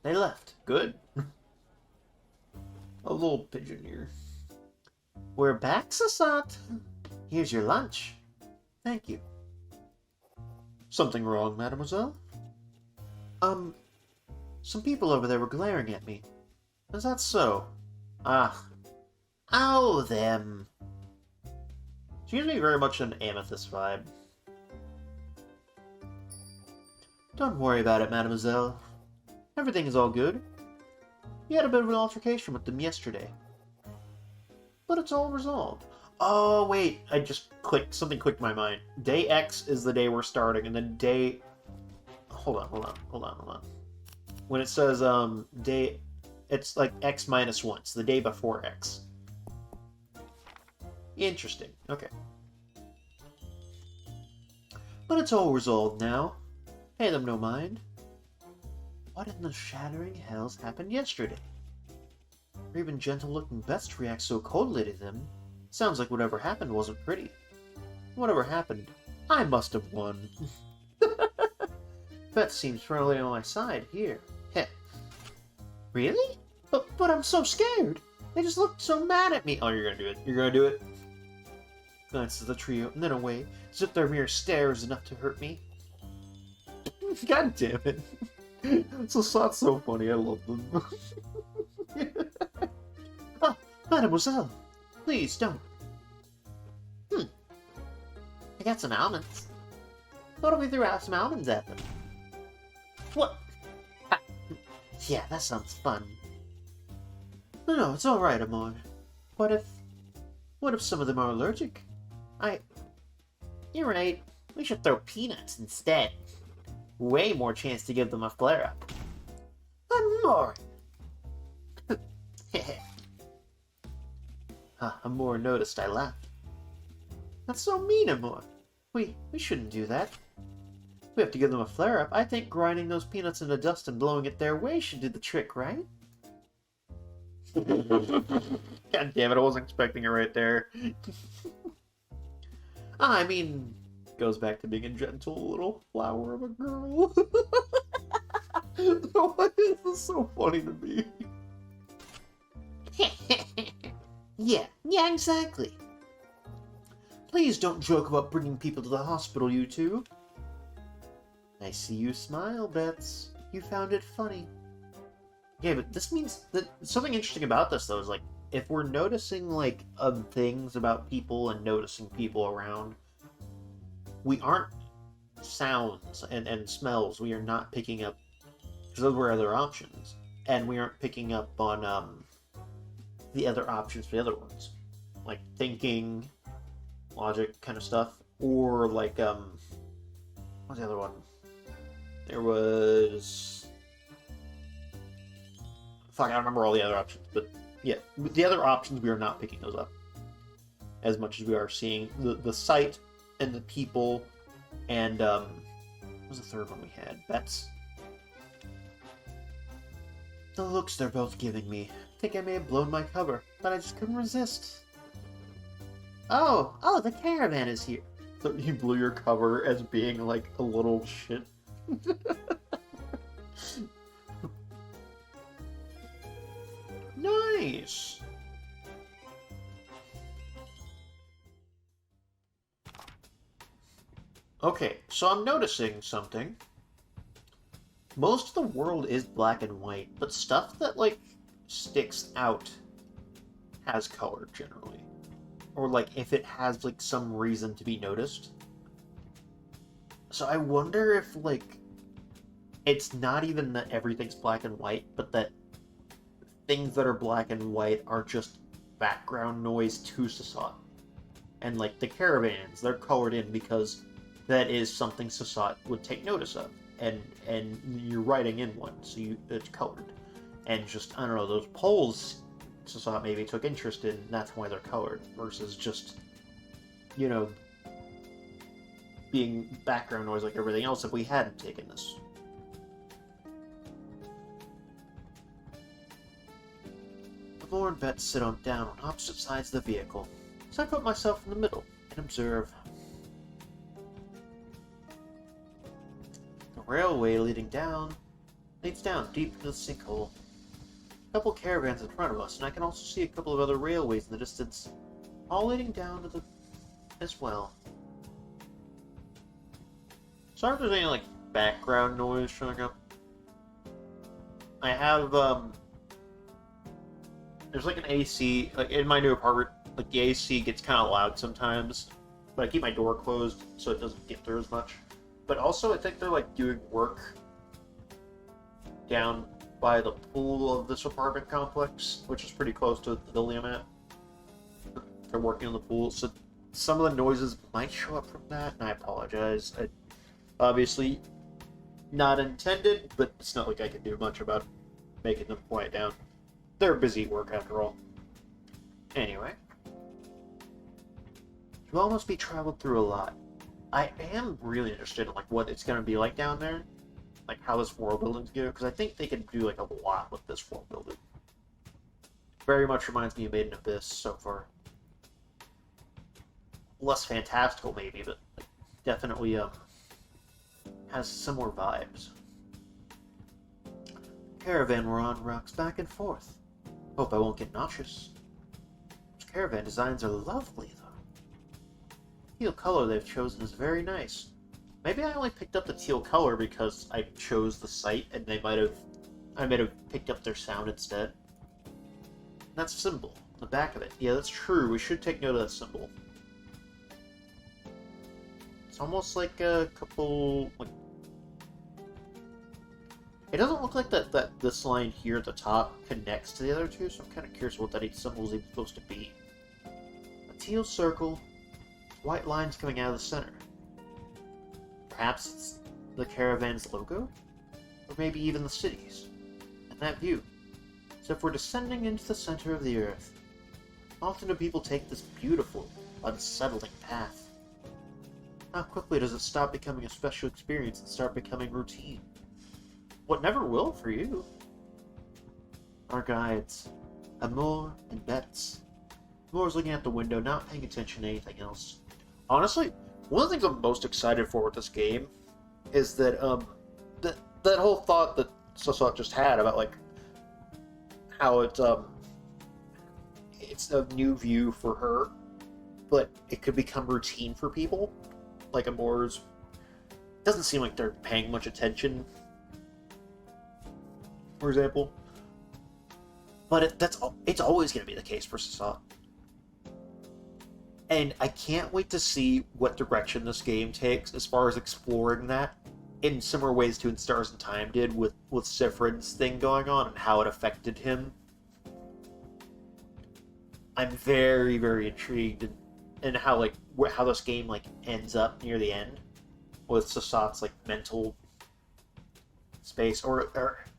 They left. Good. A little pigeon here. We're back, Sasat. Here's your lunch. Thank you. Something wrong, mademoiselle? Some people over there were glaring at me. Is that so? Ah. Oh, them. She gives me very much an Amethyst vibe. Don't worry about it, mademoiselle. Everything is all good. We had a bit of an altercation with them yesterday. But it's all resolved. Oh, wait. I just clicked. Something clicked in my mind. Day X is the day we're starting, and then day... Hold on. When it says, day... It's like X minus 1. It's the day before X. Interesting. Okay. But it's all resolved now. Pay them no mind. What in the shattering hells happened yesterday? Or even gentle-looking Best react so coldly to them. Sounds like whatever happened wasn't pretty. Whatever happened, I must have won. Bet seems firmly on my side here. Heh. Really? But I'm so scared. They just looked so mad at me. Oh, you're gonna do it. You're gonna do it. Glances the trio, and then away, as if their mere stare is enough to hurt me. God damn it. It's so funny, I love them. Ah, mademoiselle, please don't. I got some almonds. What if we threw out some almonds at them? What? Ha. Yeah, that sounds fun. No, it's alright, Amor. What if some of them are allergic? You're right. We should throw peanuts instead. Way more chance to give them a flare-up. Amor! Amor noticed I laughed. That's so mean, Amor. We shouldn't do that. We have to give them a flare-up. I think grinding those peanuts into dust and blowing it their way should do the trick, right? God damn it, I wasn't expecting it right there. I mean, goes back to being a gentle little flower of a girl. Why is this so funny to me? Yeah, exactly. Please don't joke about bringing people to the hospital, you two. I see you smile, Bets. You found it funny. Yeah, but this means that something interesting about this, though, is like, if we're noticing, like, things about people and noticing people around, we aren't sounds and smells. We are not picking up, because those were other options, and we aren't picking up on the other options for the other ones, like thinking, logic kind of stuff, or like what's the other one? There was, fuck, I don't remember all the other options, but yeah, the other options we are not picking those up as much as we are seeing the sight and the people, and what was the third one we had? Bets. The looks they're both giving me. I think I may have blown my cover, but I just couldn't resist. Oh, the caravan is here. So you blew your cover as being like a little shit. Nice. Okay, so I'm noticing something. Most of the world is black and white, but stuff that, like, sticks out has color, generally. Or, like, if it has, like, some reason to be noticed. So I wonder if, like, it's not even that everything's black and white, but that things that are black and white are just background noise to Sassat. And, like, the caravans, they're colored in because that is something Sassat would take notice of. And you're writing in one, so it's colored. And just, I don't know, those poles Sassat maybe took interest in, and that's why they're colored, versus just, you know, being background noise like everything else if we hadn't taken this. The Lord Vets sit down on opposite sides of the vehicle, so I put myself in the middle and observe. The railway leads down deep into the sinkhole. A couple caravans in front of us, and I can also see a couple of other railways in the distance, all leading down to the as well. Sorry if there's any, like, background noise showing up. I have, there's, like, an AC, like, in my new apartment, like, the AC gets kind of loud sometimes, but I keep my door closed so it doesn't get through as much. But also, I think they're, like, doing work down by the pool of this apartment complex, which is pretty close to the building I'm at. They're working on the pool, so some of the noises might show up from that, and I apologize. Obviously, not intended, but it's not like I can do much about making them quiet down. They're busy at work, after all. Anyway. You all must be traveled through a lot. I am really interested in, like, what it's going to be like down there. Like, how this world building's go, because I think they could do, like, a lot with this world building. Very much reminds me of Made in Abyss so far. Less fantastical, maybe, but like, definitely, has similar vibes. Caravan we're on rocks back and forth. Hope I won't get nauseous. Those caravan designs are lovely, though. The teal color they've chosen is very nice. Maybe I only picked up the teal color because I chose the site, and I might have picked up their sound instead. And that's a symbol on the back of it. Yeah, that's true. We should take note of that symbol. It's almost like a couple, like, it doesn't look like that this line here at the top connects to the other two, so I'm kind of curious what that symbol is even supposed to be. A teal circle, white lines coming out of the center. Perhaps it's the caravan's logo? Or maybe even the city's. And that view. So if we're descending into the center of the earth, often do people take this beautiful, unsettling path. How quickly does it stop becoming a special experience and start becoming routine? What never will for you. Our guides, Amour and Betts. Amour's looking out the window, not paying attention to anything else. Honestly, one of the things I'm most excited for with this game is that that whole thought that Sasot just had about like how it's a new view for her, but it could become routine for people. Like Amour's doesn't seem like they're paying much attention, for example. But it's always going to be the case for Sasot. And I can't wait to see what direction this game takes as far as exploring that in similar ways to In Stars and Time did with Sifrin's thing going on and how it affected him. I'm very, very intrigued in how this game like ends up near the end with Sasot's like mental space, or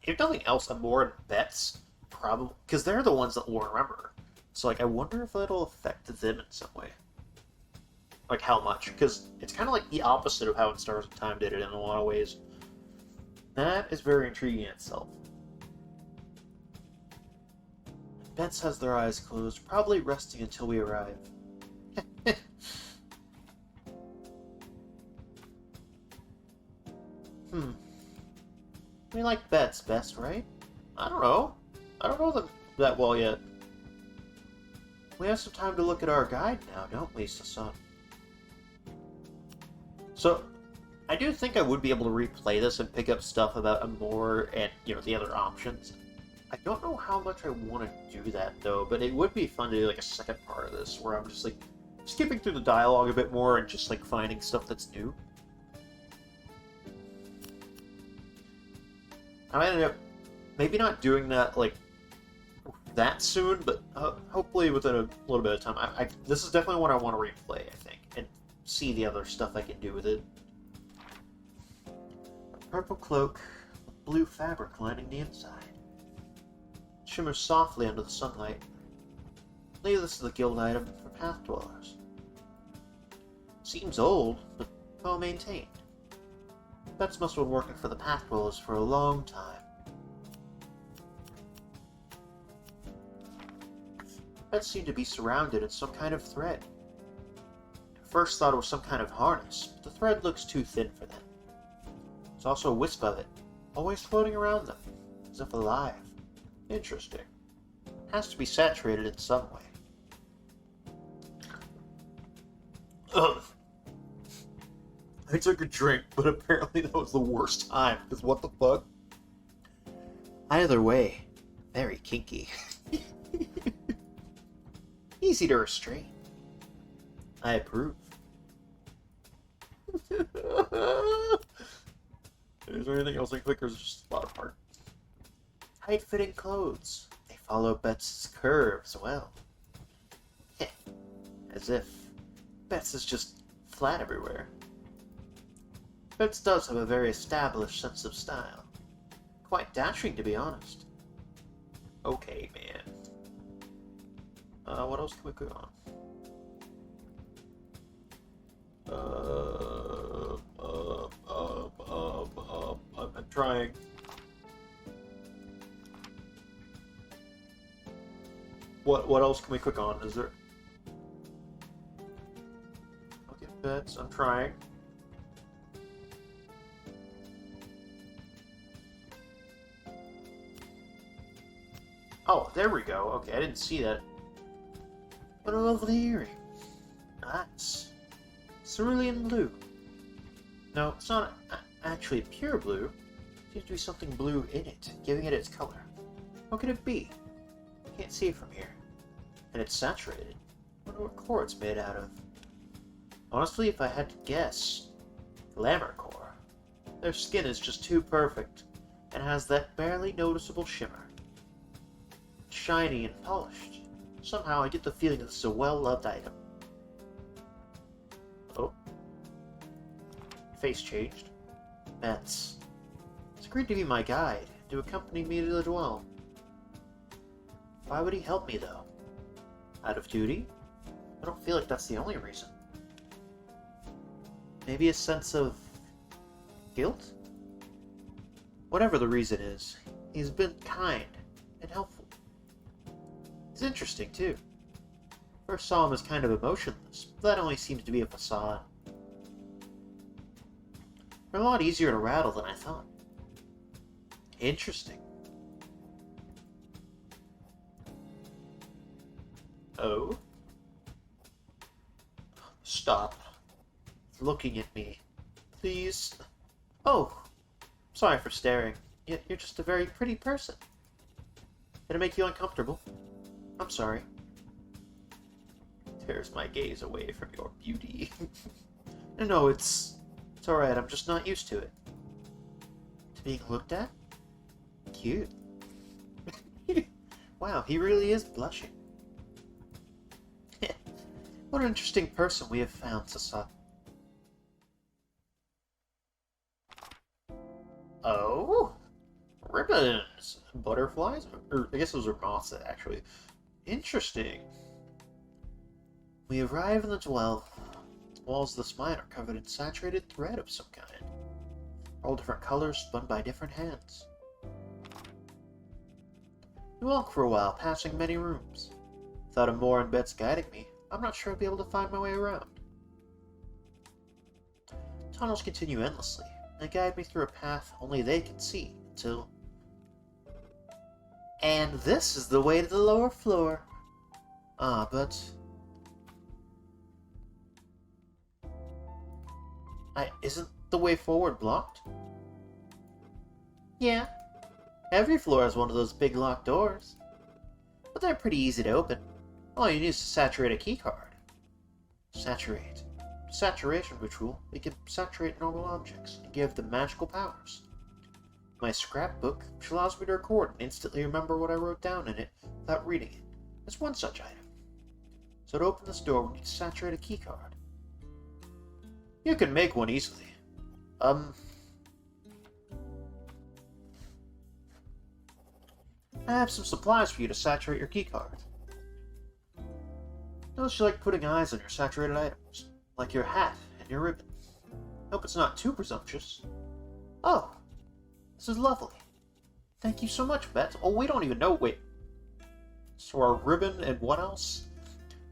if nothing else, Amour and Betts probably, because they're the ones that will remember. So like I wonder if that'll affect them in some way. Like how much? Because it's kind of like the opposite of how In Stars and Time did it in a lot of ways. That is very intriguing in itself. Betts has their eyes closed, probably resting until we arrive. We like Betts best, right? I don't know. I don't know them that well yet. We have some time to look at our guide now, don't we, Sasot? So, I do think I would be able to replay this and pick up stuff about Amour and, the other options. I don't know how much I want to do that, though, but it would be fun to do, like, a second part of this, where I'm just, like, skipping through the dialogue a bit more and just, like, finding stuff that's new. I might end up maybe not doing that, like, that soon, but hopefully within a little bit of time. This is definitely what I want to replay, I think, and see the other stuff I can do with it. A purple cloak with blue fabric lining the inside. It shimmers softly under the sunlight. I believe this is a guild item for path dwellers. Seems old, but well maintained. Betts must have been working for the path dwellers for a long time. Betts seemed to be surrounded in some kind of thread. I first thought it was some kind of harness, but the thread looks too thin for them. There's also a wisp of it, always floating around them, as if alive. Interesting. Has to be saturated in some way. Ugh. I took a drink, but apparently that was the worst time, because what the fuck? Either way, very kinky. Easy to restrain. I approve. Is there anything else I click, or is it just a lot of part? Tight-fitting clothes. They follow Betts' curves well. As if Betts is just flat everywhere. Betts does have a very established sense of style. Quite dashing, to be honest. Okay, man. What else can we click on? I'm trying. What else can we click on? Is there... Okay, Betts, I'm trying. Oh, there we go. Okay, I didn't see that. What a lovely earring. Nice. Cerulean blue. No, it's not actually pure blue. Seems to be something blue in it, giving it its color. What could it be? Can't see it from here. And it's saturated. Wonder what core it's made out of. Honestly, if I had to guess, glamour core. Their skin is just too perfect, and has that barely noticeable shimmer. Shiny and polished. Somehow I get the feeling that this is a well-loved item. Oh. Face changed. Betts. He's agreed to be my guide, to accompany me to the dwell. Why would he help me, though? Out of duty? I don't feel like that's the only reason. Maybe a sense of guilt? Whatever the reason is, he's been kind and helpful. He's interesting, too. First saw him as kind of emotionless, but that only seems to be a facade. They're a lot easier to rattle than I thought. Interesting. Oh? Stop looking at me. Please. Oh, sorry for staring. You're just a very pretty person. Did it make you uncomfortable? I'm sorry. Tears my gaze away from your beauty. No, it's alright, I'm just not used to it. To being looked at? Cute. Wow, he really is blushing. What an interesting person we have found, Sasa. Oh? Ribbons! Butterflies? Or I guess those are moths, actually. Interesting. We arrive in the 12th. The walls of this mine are covered in saturated thread of some kind. All different colors spun by different hands. We walk for a while, passing many rooms. Without a moor and beds guiding me, I'm not sure I'll be able to find my way around. Tunnels continue endlessly. They guide me through a path only they can see, until... And this is the way to the lower floor. But... Isn't the way forward blocked? Yeah. Every floor has one of those big locked doors. But they're pretty easy to open. All you need is to saturate a keycard. Saturate. Saturation ritual, we can saturate normal objects and give them magical powers. My scrapbook, which allows me to record and instantly remember what I wrote down in it without reading it, is one such item. So to open this door, we need to saturate a keycard. You can make one easily. I have some supplies for you to saturate your keycard. Notice you like putting eyes on your saturated items, like your hat and your ribbon. Hope it's not too presumptuous. Oh, this is lovely. Thank you so much, Bet. Oh, we don't even know. Wait. So our ribbon and what else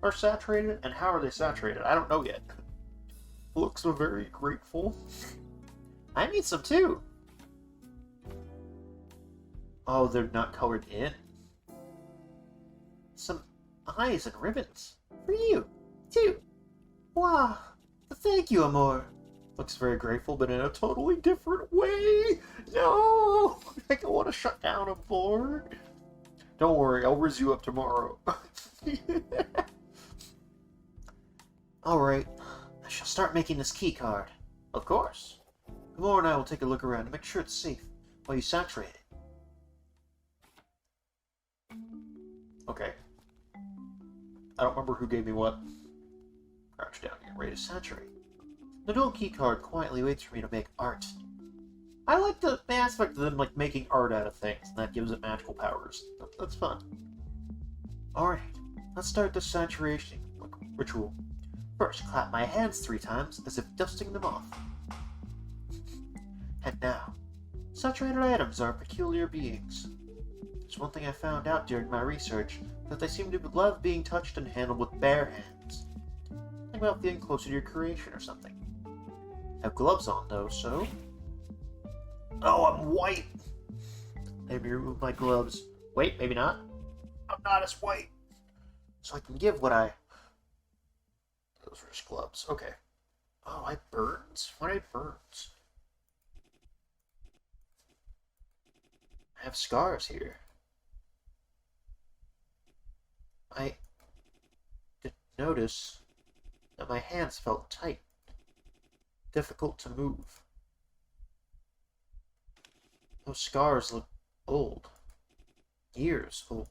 are saturated, and how are they saturated? I don't know yet. Looks so very grateful. I need some too. Oh, they're not colored in. Some eyes and ribbons. For you, too. Wow. Thank you, Amor. Looks very grateful, but in a totally different way. No! I don't want to shut down a board. Don't worry, I'll riz you up tomorrow. Alright, I shall start making this key card. Of course. Amor and I will take a look around to make sure it's safe while you saturate it. Okay. I don't remember who gave me what. Crouch down here, ready to saturate. The dual keycard quietly waits for me to make art. I like the aspect of them like making art out of things, and that gives it magical powers. That's fun. Alright, let's start the saturation ritual. First, clap my hands 3 times, as if dusting them off. And now, saturated items are peculiar beings. There's one thing I found out during my research, that they seem to love being touched and handled with bare hands. Think about feeling closer to your creation or something. I have gloves on though, so... Oh, I'm white! Maybe remove my gloves. Wait, maybe not. I'm not as white. So I can give what I... Those are just gloves. Okay. Oh, I have burns? Why do I have burns? I have scars here. I didn't notice that my hands felt tight, difficult to move. Those scars look old, years old.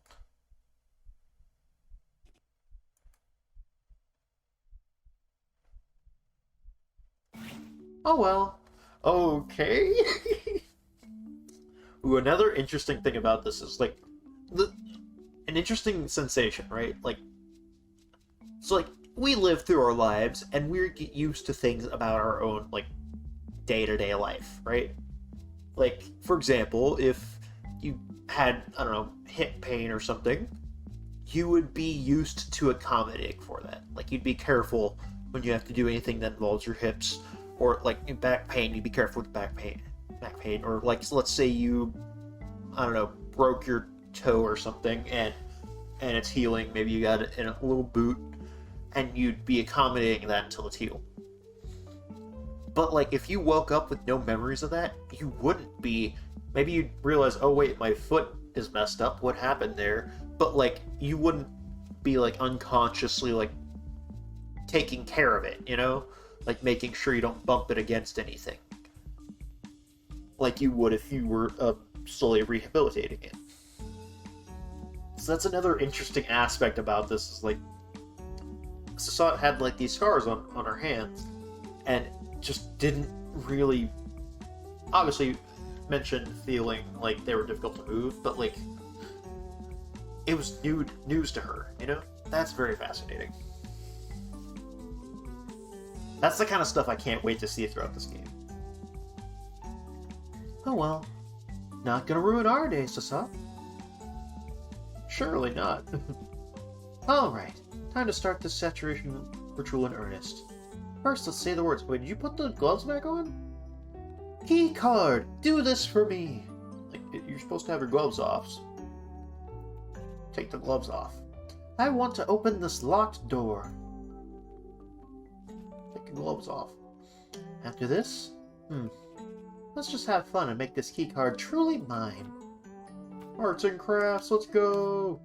Oh well. Okay. Ooh, another interesting thing about this is an interesting sensation, right? So we live through our lives, and we get used to things about our own, like, day-to-day life, right? Like, for example, if you had, I don't know, hip pain or something, you would be used to accommodating for that. Like, you'd be careful when you have to do anything that involves your hips, or, like, in back pain, you'd be careful with back pain, or, like, so let's say you, I don't know, broke your toe or something, and it's healing, maybe you got it in a little boot, and you'd be accommodating that until it's healed. But, like, if you woke up with no memories of that, you wouldn't be... Maybe you'd realize, oh, wait, my foot is messed up, what happened there? But, like, you wouldn't be, like, unconsciously, like, taking care of it, you know? Like, making sure you don't bump it against anything. Like you would if you were slowly rehabilitating it. So that's another interesting aspect about this, is, like, Sasat had, like, these scars on her hands, and just didn't really... Obviously, mentioned feeling like they were difficult to move, but, like, it was news to her, you know? That's very fascinating. That's the kind of stuff I can't wait to see throughout this game. Oh well. Not gonna ruin our day, Sasat. Surely not. Alright, time to start this saturation ritual in earnest. First, let's say the words. Wait, did you put the gloves back on? Key card! Do this for me! Like, you're supposed to have your gloves off. Take the gloves off. I want to open this locked door. Take your gloves off. After this? Let's just have fun and make this key card truly mine. Arts and crafts, let's go!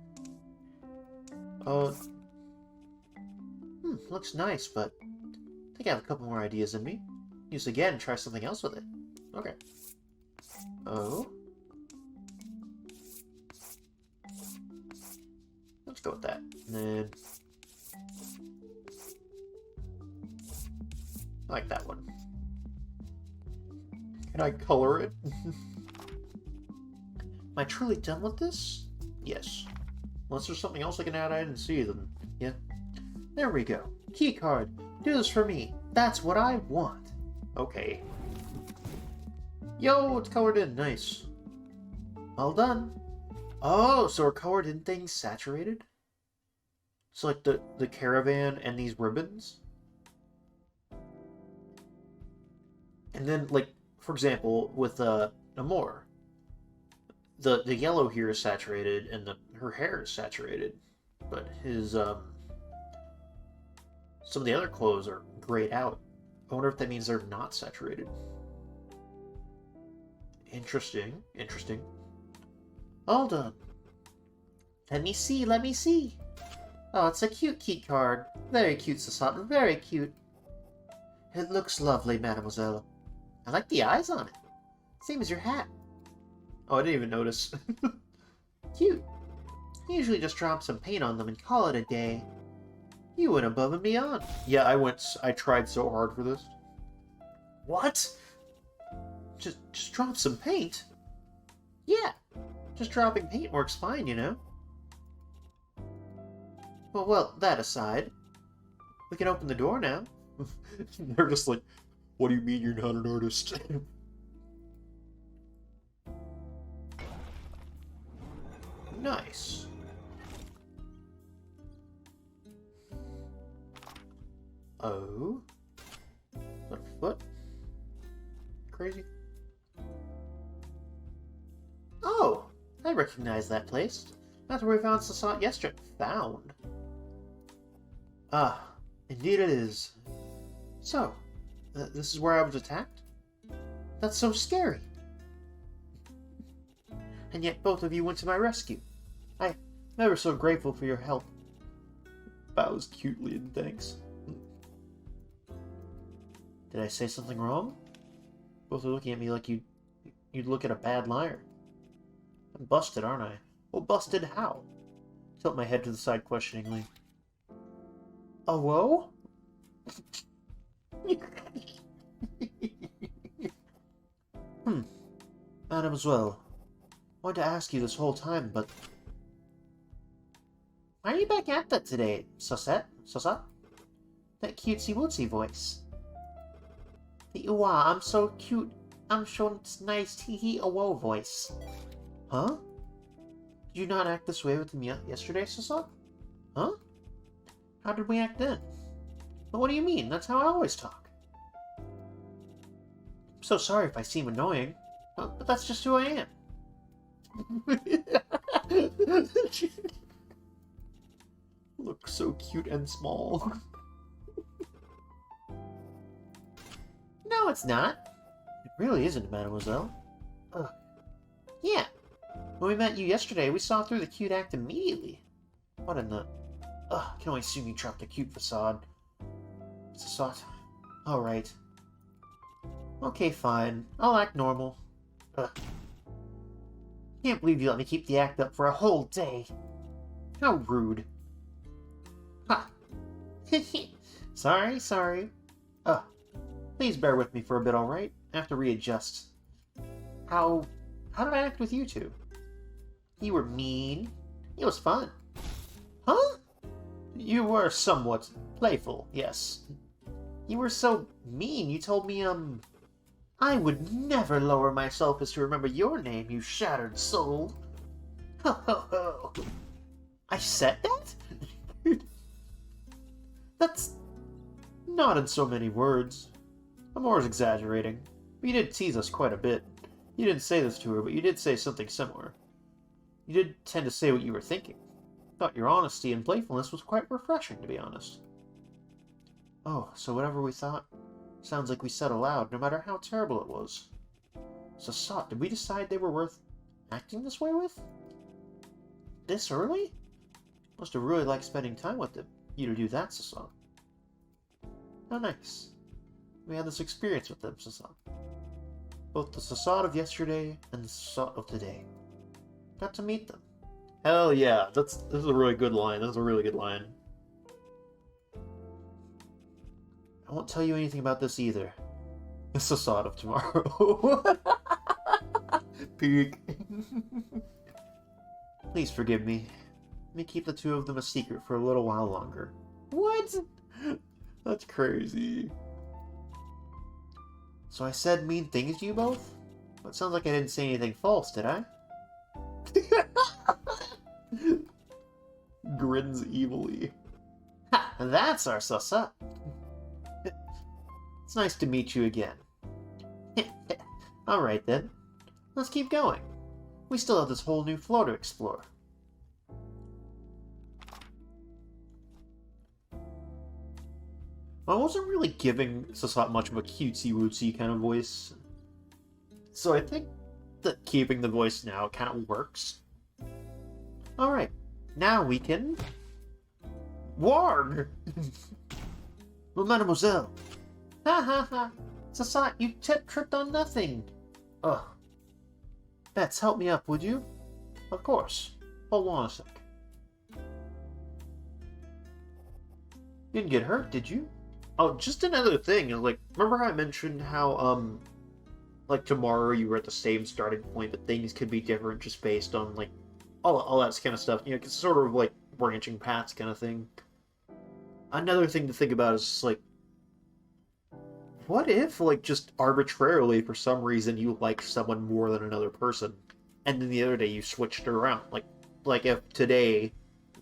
Looks nice, but I think I have a couple more ideas in me. Use again, try something else with it. Okay. Oh. Let's go with that. And then... I like that one. Can I color it? Am I truly done with this? Yes. Unless there's something else I can add I didn't see, then yeah. There we go. Key card. Do this for me. That's what I want. Okay. Yo, it's colored in. Nice. All done. Oh, so we're colored in things saturated? So like the caravan and these ribbons? And then, like, for example, with Amor, the yellow here is saturated and her hair is saturated, but his some of the other clothes are grayed out. I wonder if that means they're not saturated. Interesting. All done. Let me see. Oh, it's a cute key card. Very cute, Sasat. Very cute. It looks lovely, mademoiselle. I like the eyes on it. Same as your hat. Oh, I didn't even notice. Cute. I usually just drop some paint on them and call it a day. You went above and beyond. Yeah, I tried so hard for this. What? Just drop some paint? Yeah. Just dropping paint works fine, you know? Well, that aside, we can open the door now. They're just like, what do you mean you're not an artist? Nice. Oh. Is that a foot? Crazy. Oh! I recognize that place. That's where we found Sasat yesterday. Found? Ah, indeed it is. So, this is where I was attacked? That's so scary. And yet both of you went to my rescue. I'm ever so grateful for your help. Bows cutely in thanks. Did I say something wrong? Both are looking at me like you'd look at a bad liar. I'm busted, aren't I? Well, busted how? Tilt my head to the side questioningly. Oh, whoa? Mademoiselle, I wanted to ask you this whole time, but... Why are you back at that today, Sasat? That cutesy wootsy voice. The ooh-ah, I'm so cute, I'm so nice, hee-hee, oh-whoa voice. Huh? Did you not act this way with me yesterday, Sasok? Huh? How did we act then? But what do you mean? That's how I always talk. I'm so sorry if I seem annoying, but that's just who I am. Look so cute and small. No, it's not. It really isn't, mademoiselle. Ugh. Yeah. When we met you yesterday, we saw through the cute act immediately. What in the... Ugh, I can only assume you dropped a cute facade. Facade. Alright. Okay, fine. I'll act normal. Ugh. Can't believe you let me keep the act up for a whole day. How rude. Ha! Sorry. Ugh. Please bear with me for a bit, alright? I have to readjust. How did I act with you two? You were mean. It was fun. Huh? You were somewhat playful, yes. You were so mean, you told me, I would never lower myself as to remember your name, you shattered soul. Ho ho ho. I said that? That's not in so many words. I'm always exaggerating. But you did tease us quite a bit. You didn't say this to her, but you did say something similar. You did tend to say what you were thinking. Thought your honesty and playfulness was quite refreshing, to be honest. Oh, so whatever we thought, sounds like we said aloud, no matter how terrible it was. Sasat, did we decide they were worth acting this way with? This early? Must have really liked spending time with you to do that, Sasat. How nice. We had this experience with them, Sasat. Both the Sasat of yesterday and the Sasat of today. Got to meet them. Hell yeah, this is a really good line. That's a really good line. I won't tell you anything about this either. It's the Sasat of tomorrow. Peak. Please forgive me. Let me keep the two of them a secret for a little while longer. What? That's crazy. So I said mean things to you both? But it sounds like I didn't say anything false, did I? Grins evilly. Ha! That's our Sasat. It's nice to meet you again. Alright then. Let's keep going. We still have this whole new floor to explore. I wasn't really giving Sasat much of a cutesy-wootsy kind of voice. So I think that keeping the voice now kind of works. Alright, now we can... Warg! Well, mademoiselle. Ha ha ha. Sasat, you tripped on nothing. Ugh. Bets, help me up, would you? Of course. Hold on a sec. You didn't get hurt, did you? Oh, just another thing, like, remember how I mentioned how, like, tomorrow you were at the same starting point, but things could be different just based on, like, all that kind of stuff, you know, it's sort of, like, branching paths kind of thing. Another thing to think about is, just, like, what if, like, just arbitrarily, for some reason, you like someone more than another person, and then the other day you switched it around? Like if today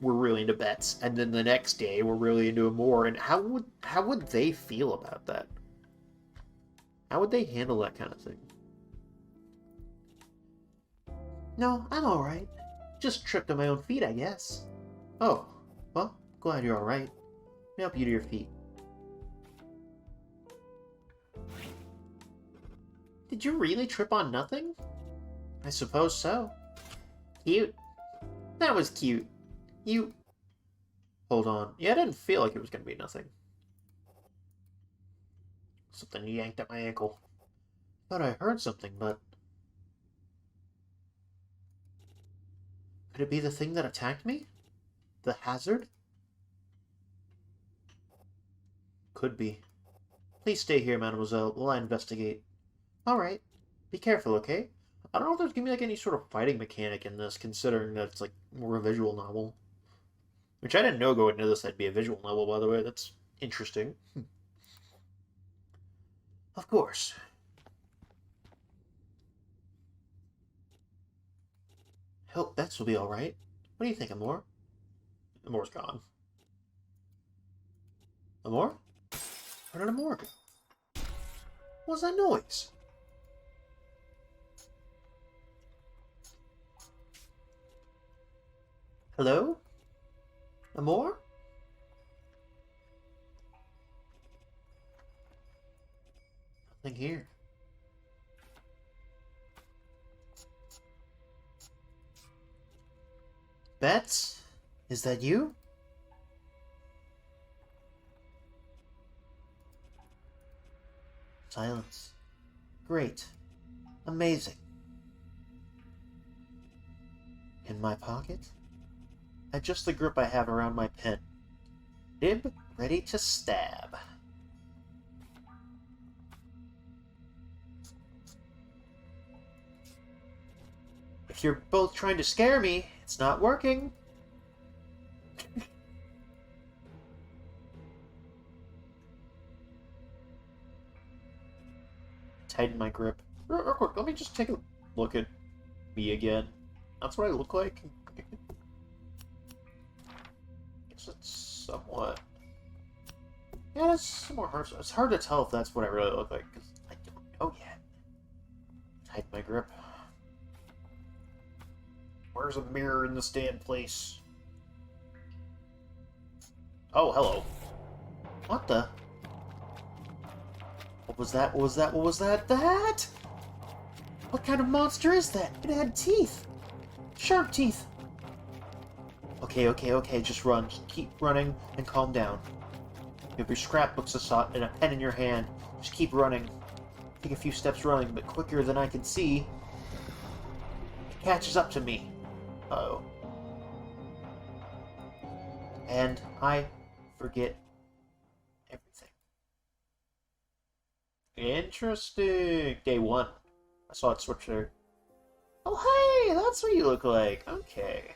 we're really into Bets, and then the next day we're really into him more, and how would they feel about that? How would they handle that kind of thing? No, I'm alright. Just tripped on my own feet, I guess. Oh, well, glad you're alright. Let me help you to your feet. Did you really trip on nothing? I suppose so. Cute. That was cute. You... Hold on. Yeah, I didn't feel like it was going to be nothing. Something yanked at my ankle. Thought I heard something, but... Could it be the thing that attacked me? The hazard? Could be. Please stay here, mademoiselle, while I investigate. Alright. Be careful, okay? I don't know if there's gonna be like any sort of fighting mechanic in this, considering that it's like more a visual novel. Which I didn't know going into this that'd be a visual novel, by the way. That's Interesting. Of course. Hope Bets will be alright. What do you think, Amor? Amor's gone. Amor? Where did Amor go? What was that noise? Hello? Amor? Nothing here. Bets? Is that you? Silence. Great. Amazing. In my pocket? Adjust the grip I have around my pen. Nib ready to stab. If you're both trying to scare me, it's not working. Tighten my grip. Real quick, let me just take a look at me again. That's what I look like. Guess it's somewhat. Yeah, it's somewhat hard. It's hard to tell if that's what I really look like because I don't know yet. Tighten my grip. Where's a mirror in the stand place? Oh, hello. What the? What was that? What was that? What was that? That? What kind of monster is that? It had teeth. Sharp teeth. Okay. Just run. Just keep running and calm down. You have your scrapbooks assault and a pen in your hand. Just keep running. Take a few steps running, but quicker than I can see. It catches up to me. Uh-oh. And I forget everything. Interesting. Day 1. I saw it switch there. Oh, hey! That's what you look like. Okay.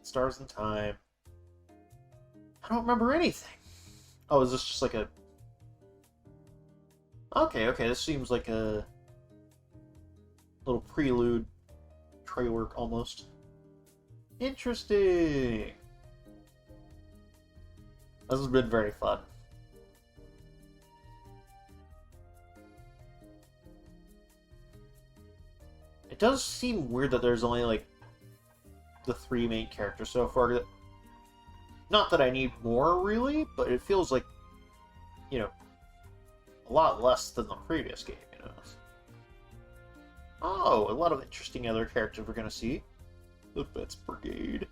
Stars in Time. I don't remember anything. Oh, is this just like a... Okay. This seems like a little prelude trailer, almost. Interesting. This has been very fun. It does seem weird that there's only, like, the 3 main characters so far. Not that I need more, really, but it feels like, you know, a lot less than the previous game, you know. Oh, a lot of interesting other characters we're gonna see. The Bets Brigade.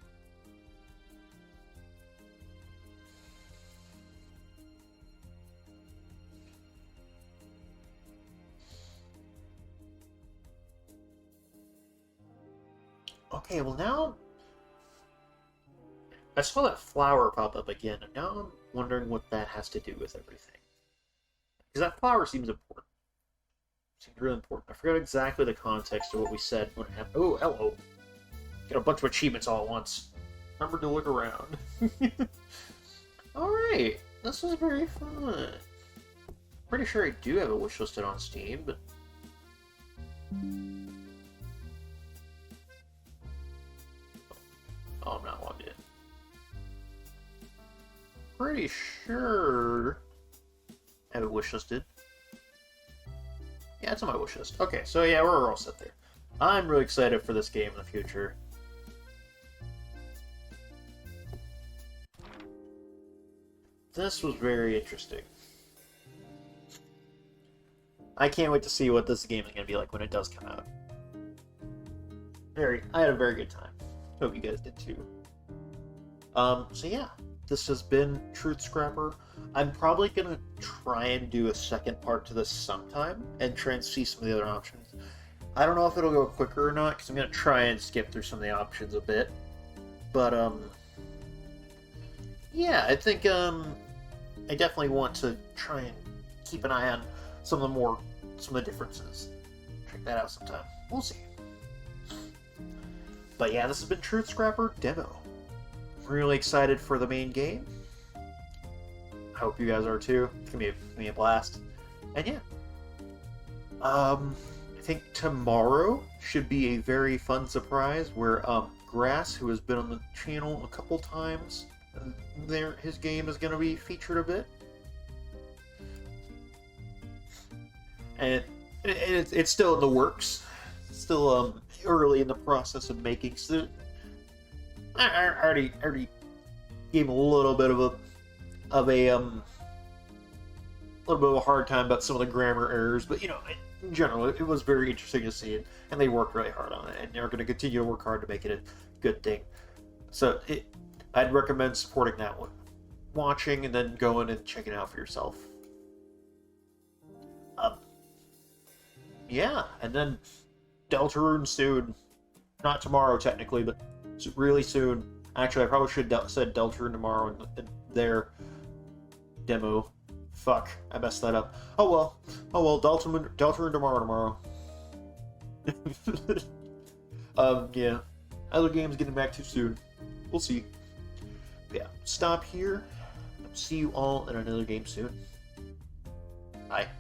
Okay, well now... I saw that flower pop up again, and now I'm wondering what that has to do with everything. Because that flower seems important. Seems really important. I forgot exactly the context of what we said when it happened. Oh, hello. Get a bunch of achievements all at once. Remember to look around. Alright, this was very fun. Pretty sure I do have it wishlisted on Steam, but... Oh, I'm not logged in. Pretty sure I have it wishlisted. Yeah, it's on my wishlist. Okay, so yeah, we're all set there. I'm really excited for this game in the future. This was very interesting. I can't wait to see what this game is going to be like when it does come out. I had a very good time. Hope you guys did too. So yeah, this has been Truth Scrapper. I'm probably going to try and do a second part to this sometime and try and see some of the other options. I don't know if it'll go quicker or not, because I'm going to try and skip through some of the options a bit. But, yeah, I think, I definitely want to try and keep an eye on some of the differences. Check that out sometime. We'll see. But yeah, this has been Truth Scrapper Demo. I'm really excited for the main game. hope you guys are too. It's gonna be a blast. And yeah, I think tomorrow should be a very fun surprise where Grass, who has been on the channel a couple times, his game is gonna be featured a bit, and it's still in the works, still early in the process of making. So I already gave him a little bit of a hard time about some of the grammar errors, but in general, it was very interesting to see it, and they worked really hard on it, and they're going to continue to work hard to make it a good thing. So I'd recommend supporting that one, watching, and then going and checking it out for yourself. Yeah, and then Deltarune soon. Not tomorrow, technically, but really soon. Actually, I probably should have said Deltarune tomorrow in their demo. Fuck, I messed that up. Oh well, Deltarune tomorrow. Yeah. Other games getting back too soon. We'll see. Yeah, stop here. See you all in another game soon. Bye.